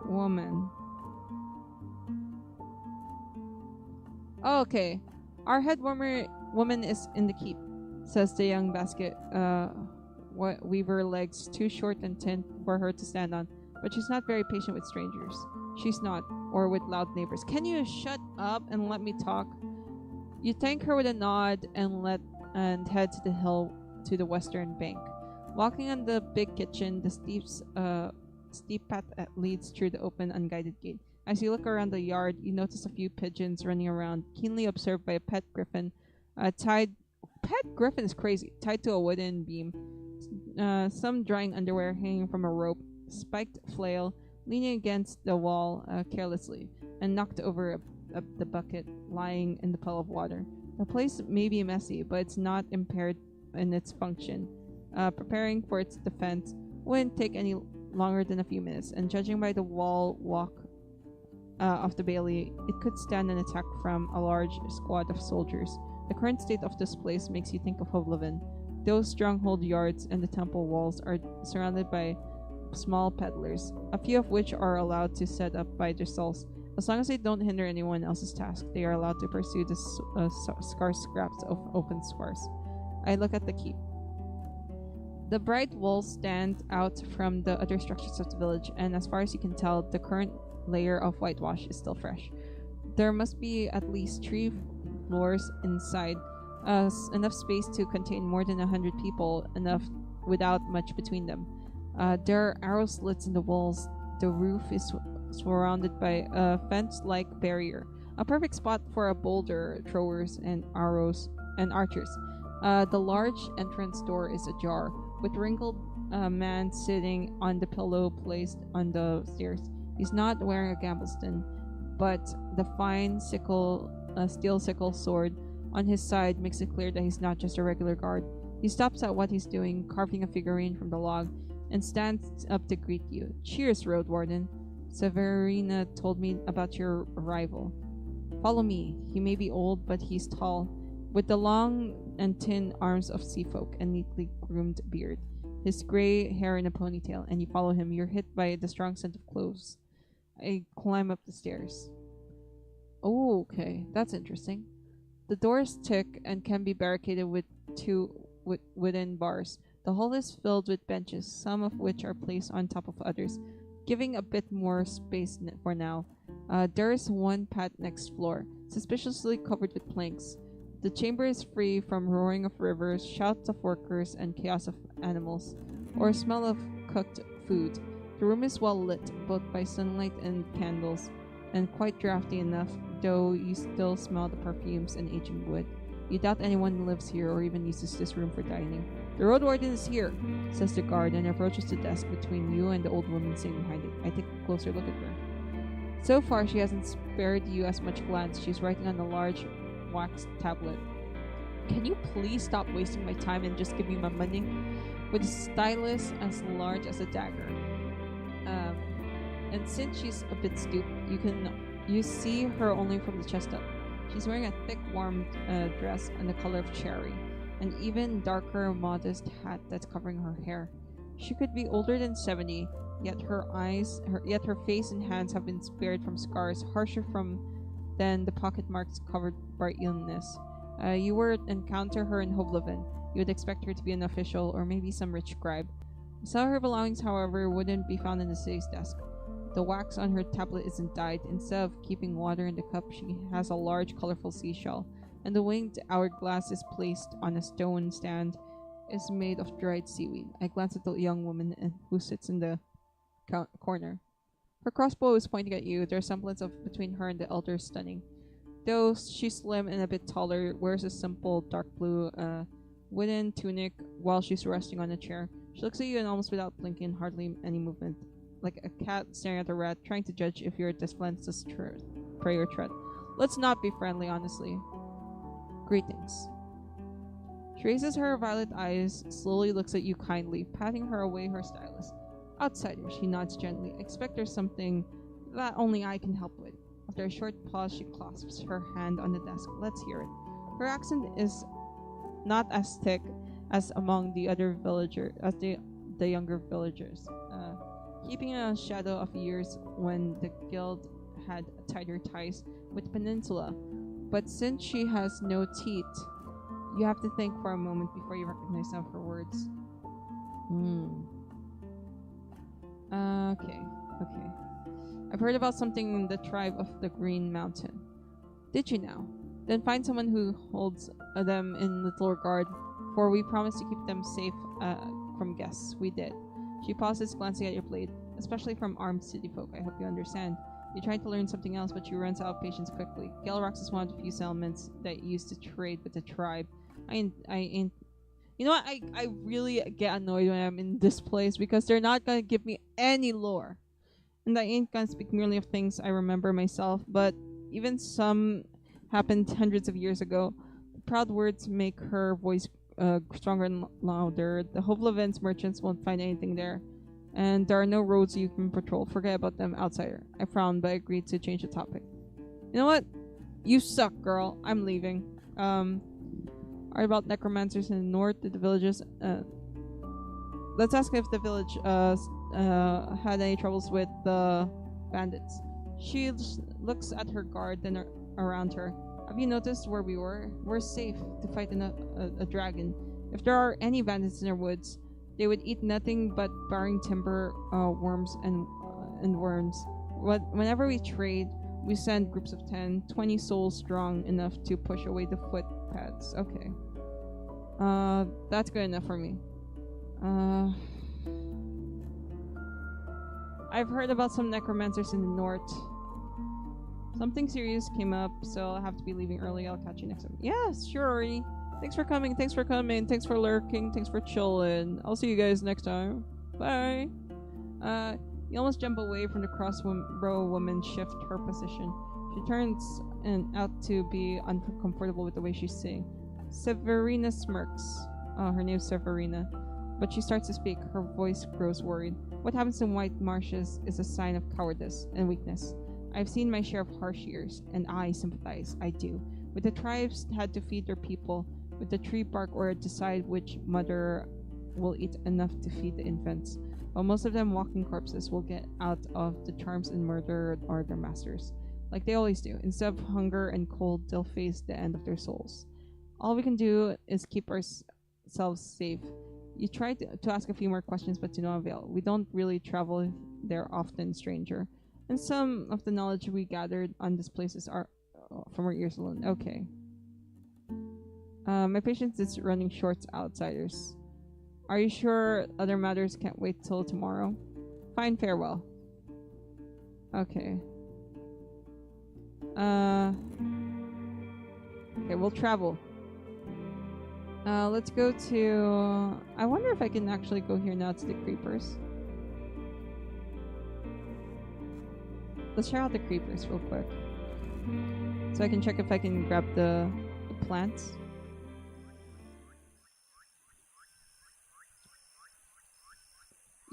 woman. Oh, okay. Our head woman is in the keep, says the young basket weaver, legs too short and thin for her to stand on, but she's not very patient with strangers. She's not, or with loud neighbors. Can you shut up and let me talk? You thank her with a nod and head to the hill to the western bank. Walking on the big kitchen, the steep path leads through the open, unguided gate. As you look around the yard, you notice a few pigeons running around, keenly observed by a pet griffin. Pet griffin is crazy. Tied to a wooden beam. Some drying underwear hanging from a rope. Spiked flail leaning against the wall carelessly, and knocked over the bucket lying in the puddle of water. The place may be messy, but it's not impaired in its function. Preparing for its defense wouldn't take any longer than a few minutes, and judging by the wall walk of the bailey, it could stand an attack from a large squad of soldiers. The current state of this place makes you think of Hovlevin. Those stronghold yards and the temple walls are surrounded by small peddlers, a few of which are allowed to set up by their stalls. As long as they don't hinder anyone else's task, they are allowed to pursue the scarce scraps of open squares. I look at the keep. The bright walls stand out from the other structures of the village, and as far as you can tell, the current layer of whitewash is still fresh. There must be at least 3 floors inside, enough space to contain more than 100 people, enough without much between them. There are arrow slits in the walls. The roof is surrounded by a fence-like barrier, a perfect spot for boulder throwers and arrows and archers. The large entrance door is ajar, with a wrinkled man sitting on the pillow placed on the stairs. He's not wearing a gambeston, but the fine steel sickle sword on his side makes it clear that he's not just a regular guard. He stops at what he's doing, carving a figurine from the log, and stands up to greet you. Cheers, Roadwarden. Severina told me about your arrival. Follow me. He may be old, but he's tall, with the long and thin arms of sea folk and neatly groomed beard. His gray hair in a ponytail, and you follow him. You're hit by the strong scent of cloves. I climb up the stairs. Oh, okay. That's interesting. The doors tick and can be barricaded with two wooden bars. The hall is filled with benches, some of which are placed on top of others, giving a bit more space for now. There is one pad next floor, suspiciously covered with planks. The chamber is free from roaring of rivers, shouts of workers, and chaos of animals, or smell of cooked food. The room is well lit, both by sunlight and candles, and quite drafty enough, though you still smell the perfumes and aging wood. You doubt anyone lives here or even uses this room for dining. The Roadwarden is here, says the guard, and approaches the desk between you and the old woman sitting behind it. I take a closer look at her. So far, she hasn't spared you as much glance. She's writing on a large wax tablet. Can you please stop wasting my time and just give me my money? With a stylus as large as a dagger. And since she's a bit stooped, you see her only from the chest up. She's wearing a thick, warm dress in the color of cherry, an even darker, modest hat that's covering her hair. She could be older than 70, yet her face and hands have been spared from scars harsher than the pocket marks covered by illness. You would encounter her in Hovleven. You would expect her to be an official or maybe some rich scribe. Some of her belongings, however, wouldn't be found in the city's desk. The wax on her tablet isn't dyed. Instead of keeping water in the cup, she has a large, colorful seashell, and the winged hourglass is placed on a stone stand. Is made of dried seaweed. I glance at the young woman who sits in the corner. Her crossbow is pointing at you. Their semblance between her and the elder is stunning. Though she's slim and a bit taller, wears a simple dark blue wooden tunic while she's resting on a chair. She looks at you and almost without blinking, hardly any movement, like a cat staring at a rat, trying to judge if you're defenseless prey or threat. Let's not be friendly, honestly. Greetings. She raises her violet eyes, slowly looks at you kindly, patting her away her stylus. Outsider, she nods gently. Expect there's something that only I can help with. After a short pause, she clasps her hand on the desk. Let's hear it. Her accent is not as thick as among the other the younger villagers, keeping a shadow of years when the guild had tighter ties with the peninsula. But since she has no teeth, you have to think for a moment before you recognize some of her words. Okay. I've heard about something in the tribe of the Green Mountain. Did you now? Then find someone who holds them in little regard, for we promised to keep them safe from guests. We did. She pauses, glancing at your blade, especially from armed city folk. I hope you understand. You try to learn something else, but you run out of patience quickly. Galrax is one of the few settlements that used to trade with the tribe. I ain't. You know what? I really get annoyed when I'm in this place because they're not gonna give me any lore. And I ain't gonna speak merely of things I remember myself, but even some happened hundreds of years ago. The proud words make her voice stronger and louder. The Hovleven's merchants won't find anything there. And there are no roads you can patrol. Forget about them, outsider. I frowned, but I agreed to change the topic. You know what? You suck, girl. I'm leaving. Are about necromancers in the north, the villages. Let's ask if the village had any troubles with the bandits. She looks at her guard, then around her. Have you noticed where we were? We're safe to fight a dragon. If there are any bandits in our woods, they would eat nothing but barring timber, worms, and worms. Whenever we trade, we send groups of 10, 20 souls strong enough to push away the footpads. Okay. That's good enough for me. I've heard about some necromancers in the north. Something serious came up, so I'll have to be leaving early. I'll catch you next time. Yes, sure, Ori. Thanks for coming, thanks for lurking, thanks for chilling. I'll see you guys next time. Bye. You almost jump away from the cross-row woman, shift her position. She turns out to be uncomfortable with the way she's sitting. Severina smirks. Her name's Severina. But she starts to speak. Her voice grows worried. What happens in white marshes is a sign of cowardice and weakness. I've seen my share of harsh years, and I sympathize, I do. With the tribes had to feed their people with the tree bark or decide which mother will eat enough to feed the infants, while most of them walking corpses will get out of the charms and murder or their masters. Like they always do. Instead of hunger and cold, they'll face the end of their souls. All we can do is keep ourselves safe. You tried to ask a few more questions, but to no avail. We don't really travel there often, stranger. And some of the knowledge we gathered on these places are from our ears alone. Okay. My patience is running short, outsiders. Are you sure other matters can't wait till tomorrow? Fine, farewell. Okay. Okay, we'll travel. Let's go to... I wonder if I can actually go here now to the creepers. Let's check out the creepers real quick. So I can check if I can grab the plants.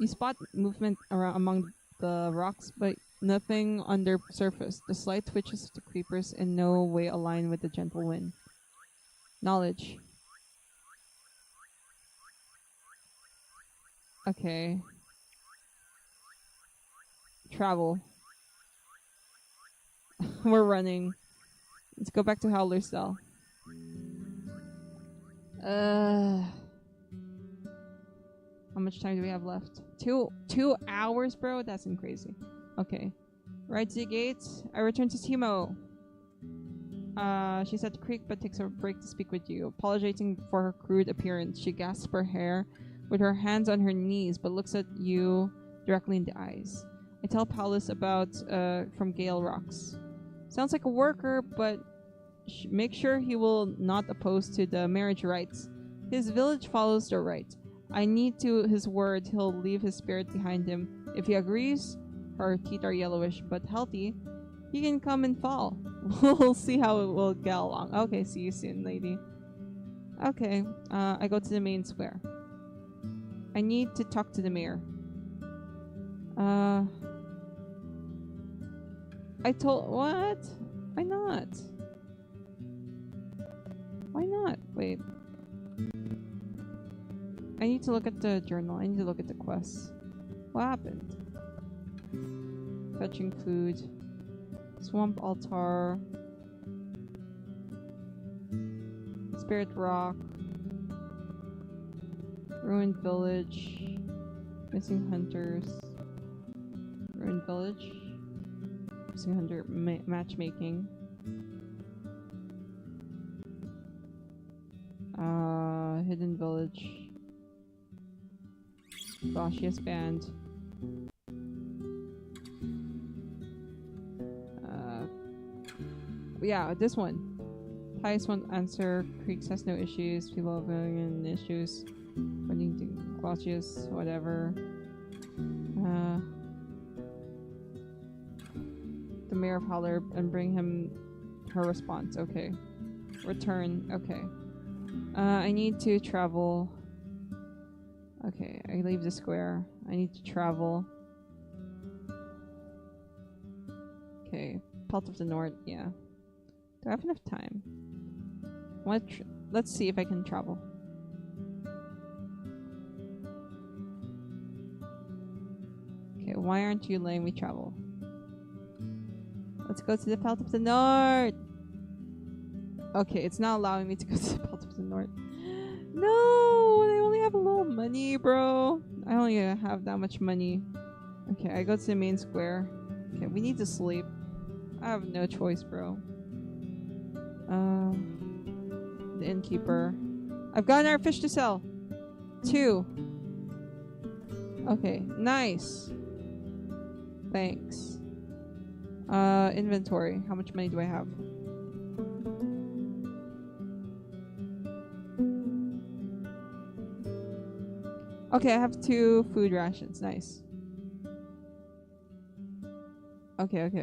You spot movement around among the rocks, but nothing under surface. The slight twitches of the creepers in no way align with the gentle wind. Knowledge. Okay. Travel. We're running. Let's go back to Howler's Cell. How much time do we have left? Two hours, bro? That's crazy. Okay. Right to the gates. I return to Timo. She's at the creek but takes a break to speak with you. Apologizing for her crude appearance, she gasps her hair with her hands on her knees but looks at you directly in the eyes. I tell Paulus about from Gale Rocks. Sounds like a worker, but make sure he will not oppose to the marriage rites. His village follows the rite. I need to his word he'll leave his spirit behind him. If he agrees, her teeth are yellowish but healthy, he can come and fall. We'll see how it will get along. Okay, see you soon, lady. Okay, I go to the main square. I need to talk to the mayor. What? Why not? Why not? Wait. I need to look at the journal. I need to look at the quests. What happened? Fetching food. Swamp altar. Spirit rock. Ruined village. Missing hunters. Ruined village. Missing hunter matchmaking. Hidden village. Gauchius band. Yeah, this one. Highest one answer. Creeks has no issues. People having in issues. Running to Gauchius, whatever. The mayor of Holler and bring him her response. Okay. Return. Okay. I need to travel. Okay, I leave the square. I need to travel. Okay, Pelt of the North, yeah. Do I have enough time? Let's see if I can travel. Okay, why aren't you letting me travel? Let's go to the Pelt of the North! Okay, it's not allowing me to go to the Pelt of the North. No! I only have a little money, bro. I only have that much money. Okay, I go to the main square. Okay, we need to sleep. I have no choice, bro. The innkeeper. I've gotten our fish to sell. 2. Okay, nice. Thanks. Inventory. How much money do I have? Okay, I have 2 food rations. Nice. Okay. Okay,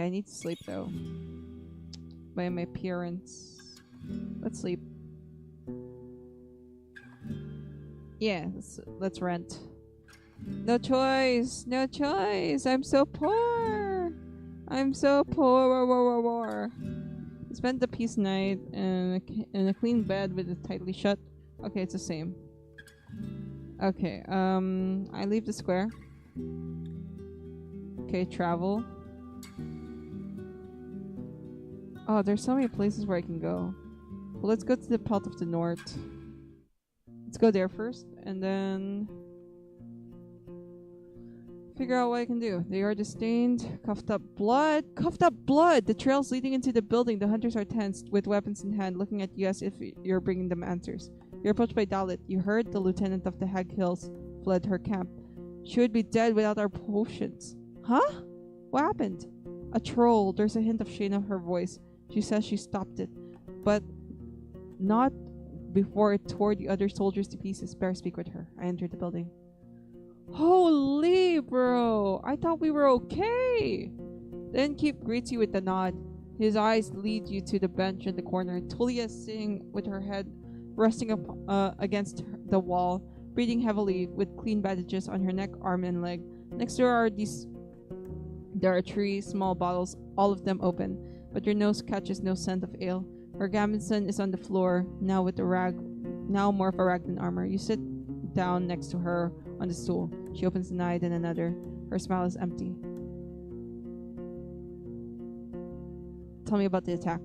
I need to sleep though. By my appearance. Let's sleep. Yeah, let's rent. No choice. No choice. I'm so poor. I'm so poor. Spent the peace night in a clean bed with it tightly shut. Okay, it's the same. Okay, I leave the square. Okay, travel. Oh, there's so many places where I can go. Well, let's go to the Pelt of the North. Let's go there first, and then figure out what I can do. They are disdained. Coughed up blood. Coughed up blood! The trails leading into the building. The hunters are tensed, with weapons in hand, looking at you as if you're bringing them answers. You're approached by Dalit. You heard the lieutenant of the Hag Hills fled her camp. She would be dead without our potions. Huh? What happened? A troll. There's a hint of shame in her voice. She says she stopped it, but not before it tore the other soldiers to pieces. Better speak with her. I entered the building. Holy bro, I thought we were okay. The innkeep greets you with a nod. His eyes lead you to the bench in the corner. Tulia is sitting with her head resting up against the wall, breathing heavily with clean bandages on her neck, arm, and leg. Next to her there are 3 small bottles, all of them open, but your nose catches no scent of ale. Her gambeson is on the floor, now more of a rag than armor. You sit down next to her on the stool. She opens an eye, then another. Her smile is empty. Tell me about the attack.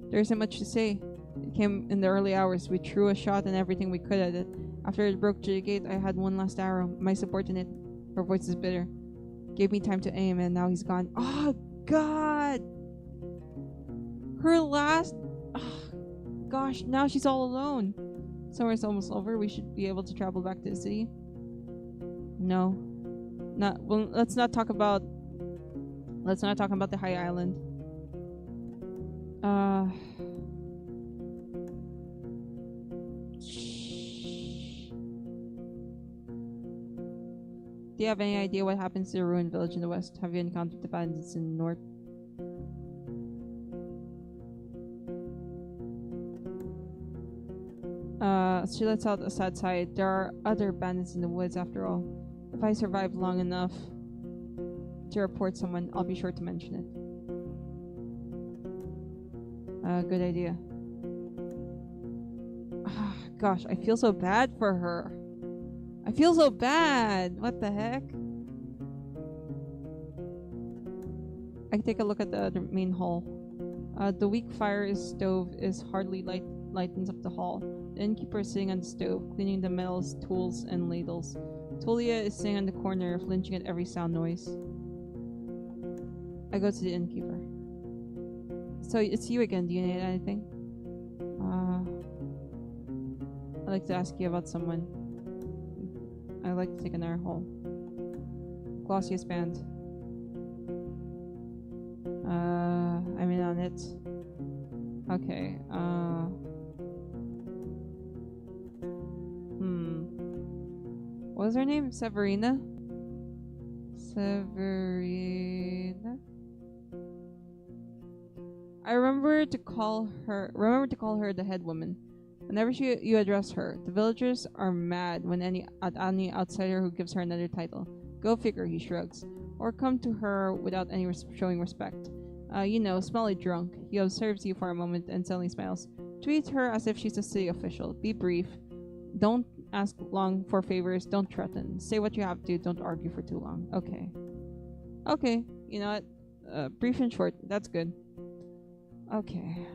There isn't much to say. It came in the early hours. We threw a shot and everything we could at it. After it broke through the gate, I had one last arrow. My subordinate, her voice is bitter, gave me time to aim, and now he's gone. Oh, God! Her last... Oh, gosh, now she's all alone. Summer's almost over. We should be able to travel back to the city. No. Well, let's not talk about the High Island. Do you have any idea what happens to the ruined village in the west? Have you encountered the bandits in the north? She lets out a sad sigh. There are other bandits in the woods after all. If I survive long enough to report someone, I'll be sure to mention it. Good idea. Gosh, I feel so bad for her. I feel so bad. What the heck? I can take a look at the main hall. The weak fire stove is hardly lightens up the hall. The innkeeper is sitting on the stove, cleaning the metals, tools, and ladles. Tulia is sitting on the corner, flinching at every sound noise. I go to the innkeeper. So it's you again. Do you need anything? I'd like to ask you about someone. I'd like to take an air hole. Glossiest band. I'm in on it. Okay. What was her name? Severina? Severina? I remember to call her the head woman. Whenever you address her, the villagers are mad when any outsider who gives her another title. Go figure, he shrugs. Or come to her without any showing respect. Smelly drunk. He observes you for a moment and suddenly smiles. Treat her as if she's a city official. Be brief. Don't ask long for favors. Don't threaten. Say what you have to. Don't argue for too long. Okay. Okay. You know what? Brief and short. That's good. Okay.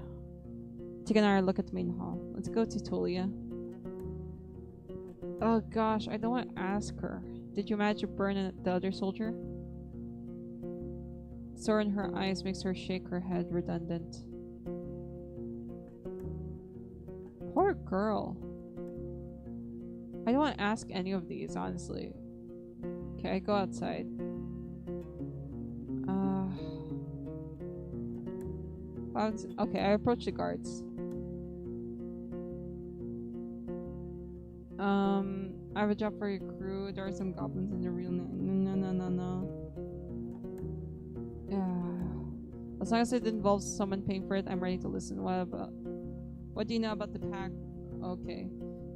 Take another look at the main hall. Let's go to Tulia. Oh gosh, I don't want to ask her. Did you manage to burn the other soldier? Sore in her eyes makes her shake her head, redundant. Poor girl. I don't want to ask any of these, honestly. Okay, I go outside. Okay, I approach the guards. I have a job for your crew. There are some goblins in the real no. Yeah. As long as it involves someone paying for it, I'm ready to listen. What do you know about the pack? Okay.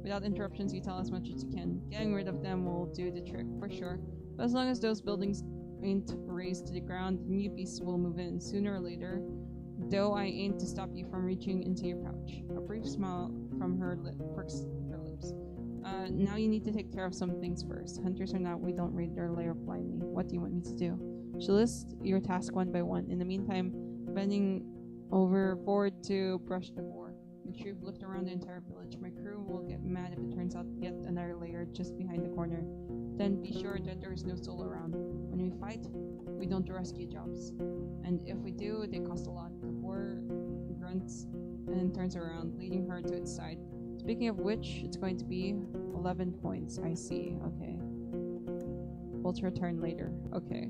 Without interruptions, you tell as much as you can. Getting rid of them will do the trick, for sure. But as long as those buildings ain't razed to the ground, new beasts will move in, sooner or later. Though I ain't to stop you from reaching into your pouch. A brief smile from her quirks her lips. Now you need to take care of some things first. Hunters or not, we don't raid their lair blindly. What do you want me to do? She'll list your tasks one by one. In the meantime, bending forward to brush the boar. Make sure you've looked around the entire village. My crew will get mad if it turns out yet another lair just behind the corner. Then be sure that there is no soul around. When we fight, we don't do rescue jobs. And if we do, they cost a lot. The boar grunts and turns around, leading her to its side. Speaking of which, it's going to be 11 points. I see. Okay. We'll return later. Okay.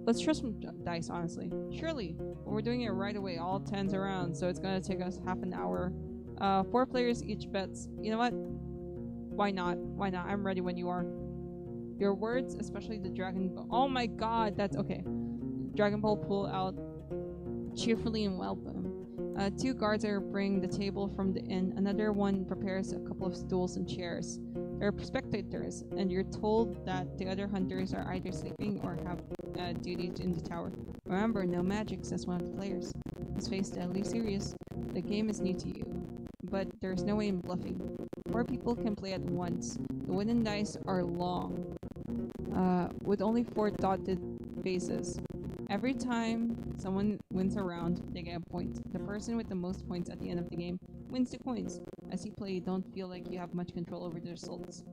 Let's try some dice, honestly. Surely, but we're doing it right away. All 10s around, so it's gonna take us half an hour. 4 players each bets. You know what? Why not? Why not? I'm ready when you are. Your words, especially the Dragon Ball. Oh my god, that's okay. Dragon Ball pull out cheerfully and welcome. 2 guards are bringing the table from the inn. Another one prepares a couple of stools and chairs. There are spectators, and you're told that the other hunters are either sleeping or have duty in the tower. Remember, no magic, says one of the players. His face deadly serious. The game is new to you, but there's no way in bluffing. 4 people can play at once. The wooden dice are long, with only 4 dotted faces. Every time someone wins a round, they get a point. The person with the most points at the end of the game wins the coins. As you play, you don't feel like you have much control over the results.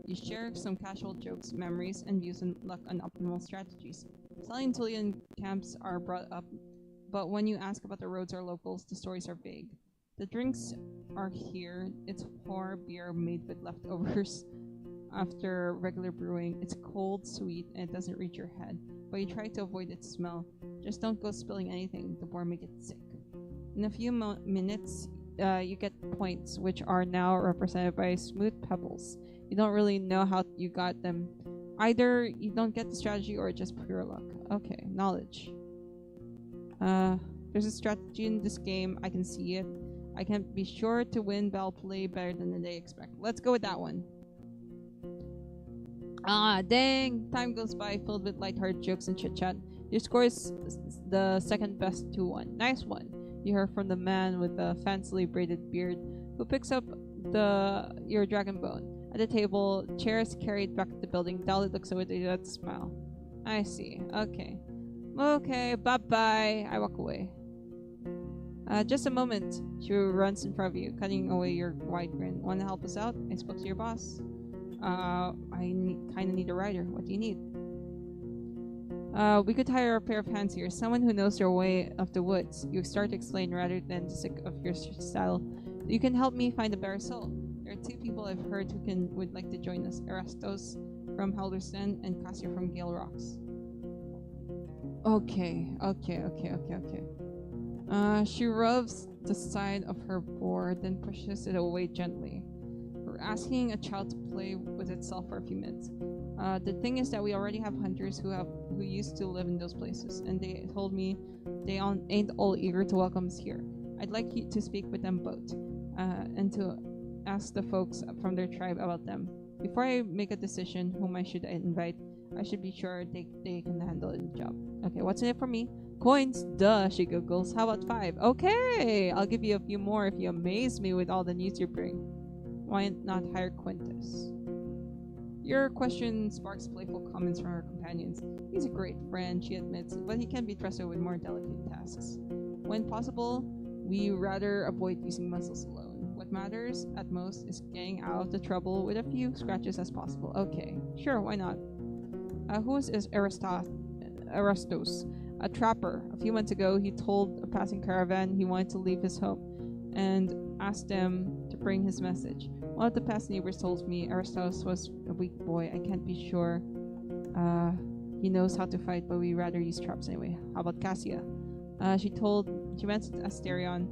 You share some casual jokes, memories, and views on luck on optimal strategies. Salient camps are brought up, but when you ask about the roads or locals, the stories are vague. The drinks are here. It's pour beer made with leftovers after regular brewing. It's cold, sweet, and it doesn't reach your head, but you try to avoid its smell. Just don't go spilling anything. The boar may get sick. In a few minutes, you get points, which are now represented by smooth pebbles. You don't really know how you got them. Either you don't get the strategy or just pure luck. Okay, knowledge. There's a strategy in this game. I can see it. I can be sure to win, but I'll play better than they expect. Let's go with that one. Ah, dang! Time goes by filled with lighthearted jokes and chit-chat. Your score is the second best 2-1. Nice one. You hear from the man with the fancily braided beard who picks up your dragon bone. At the table, chairs carried back to the building. Dolly looks away with a smile. I see. Okay. Okay, bye-bye. I walk away. Just a moment. She runs in front of you, cutting away your wide grin. Want to help us out? I spoke to your boss. I kinda need a rider. What do you need? We could hire a pair of hands here. Someone who knows their way of the woods. You start to explain rather than to stick of your style. You can help me find a better soul. There are 2 people I've heard who would like to join us. Erastos from Haldersden and Cassia from Gale Rocks. Okay. She rubs the side of her board, then pushes it away gently. We're asking a child to play with itself for a few minutes. The thing is that we already have hunters who used to live in those places, and they told me they ain't all eager to welcome us here. I'd like you to speak with them both, and to ask the folks from their tribe about them. Before I make a decision whom I should invite, I should be sure they can handle the job. Okay, what's in it for me? Coins, duh, she giggles. How about 5? Okay, I'll give you a few more if you amaze me with all the news you bring. Why not hire Quintus? Your question sparks playful comments from her companions. He's a great friend, she admits, but he can be trusted with more delicate tasks. When possible, we rather avoid using muscles alone. What matters, at most, is getting out of the trouble with a few scratches as possible. Okay, sure, why not? Who is Erastos? A trapper. A few months ago, he told a passing caravan he wanted to leave his home and asked them to bring his message. One of the past neighbors told me Erastos was a weak boy. I can't be sure. He knows how to fight, but we rather use traps anyway. How about Cassia? She mentioned Asterion.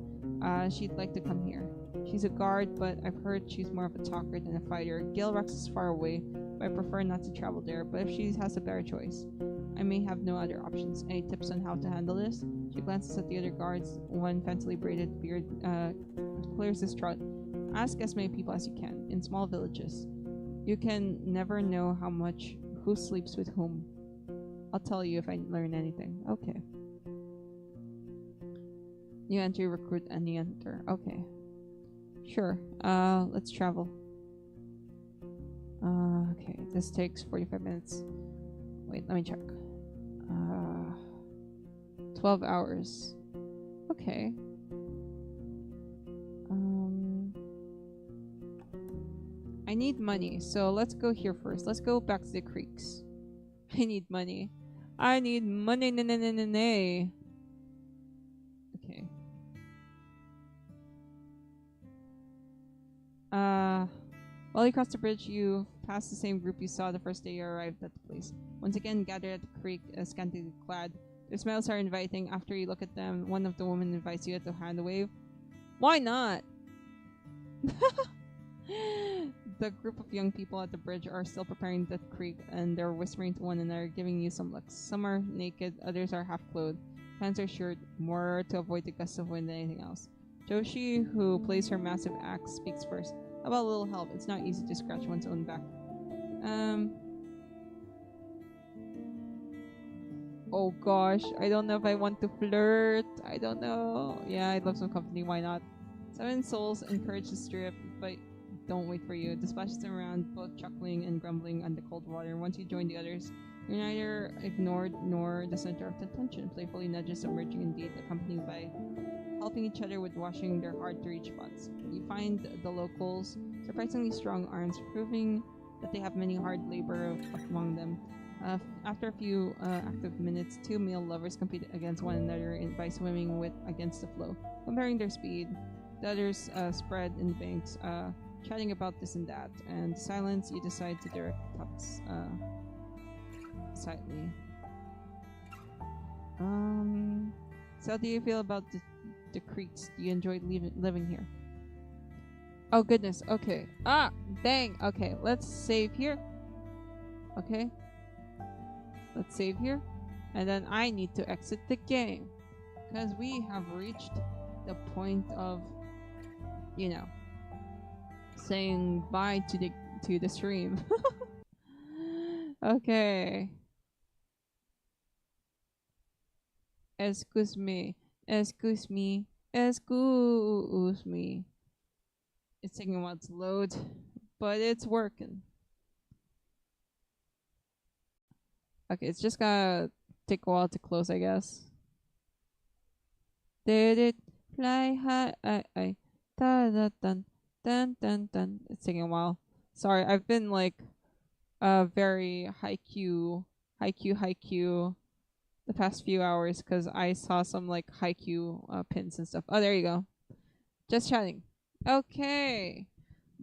She'd like to come here. She's a guard, but I've heard she's more of a talker than a fighter. Gale Rocks is far away, but I prefer not to travel there. But if she has a better choice, I may have no other options. Any tips on how to handle this? She glances at the other guards. One fancily braided beard clears his throat. Ask as many people as you can. In small villages, you can never know who sleeps with whom. I'll tell you if I learn anything. Okay. New entry, recruit, and new enter. Okay. Sure. Let's travel. Okay. This takes 45 minutes. Wait, let me check. 12 hours. Okay. I need money, so let's go here first. Let's go back to the creeks. I need money. I need money. Okay. While you cross the bridge, you pass the same group you saw the first day you arrived at the place. Once again, gathered at the creek, scantily clad. Their smiles are inviting. After you look at them, one of the women invites you to hand wave. Why not? The group of young people at the bridge are still preparing the creek, and they're whispering to one another, giving you some looks. Some are naked, others are half-clothed. Pants are short, more to avoid the gust of wind than anything else. Joshi, who plays her massive axe, speaks first. How about a little help? It's not easy to scratch one's own back. Oh gosh, I don't know if I want to flirt. I don't know. Yeah, I'd love some company, why not? 7 souls encourage the strip, but don't wait for you. Dispatches them around, both chuckling and grumbling on the cold water. Once you join the others, you're neither ignored nor the center of attention. Playfully nudges emerging indeed, accompanied by helping each other with washing their hard-to-reach spots. You find the locals surprisingly strong arms, proving that they have many hard labor among them. After a few active minutes, 2 male lovers compete against one another by swimming against the flow, comparing their speed. The others spread in the banks, chatting about this and that, and silence, you decide to direct talks slightly. So how do you feel about the creeks? Do you enjoy living here? Oh goodness, okay. Dang, okay, let's save here. Okay. Let's save here. And then I need to exit the game. Because we have reached the point of, you know, saying bye to the stream. Okay. Excuse me. Excuse me. Excuse me. It's taking a while to load, but it's working. Okay, it's just gonna take a while to close, I guess. Did it fly high? Dun dun dun dun. It's taking a while. Sorry, I've been like very high Q the past few hours because I saw some like high Q pins and stuff. Oh, there you go. Just chatting. Okay.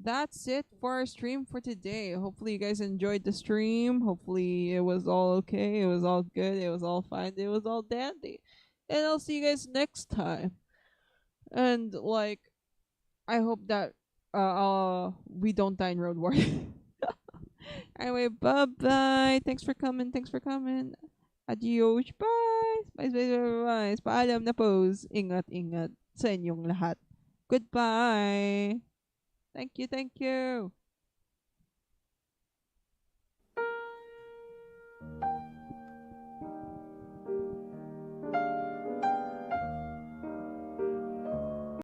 That's it for our stream for today. Hopefully you guys enjoyed the stream. Hopefully it was all okay. It was all good. It was all fine. It was all dandy. And I'll see you guys next time. And like I hope that we don't die in Roadwarden. Anyway, bye-bye. Thanks for coming. Adios. Bye. Bye. Paalam na pose. Ingat sa inyong lahat. Goodbye. Thank you.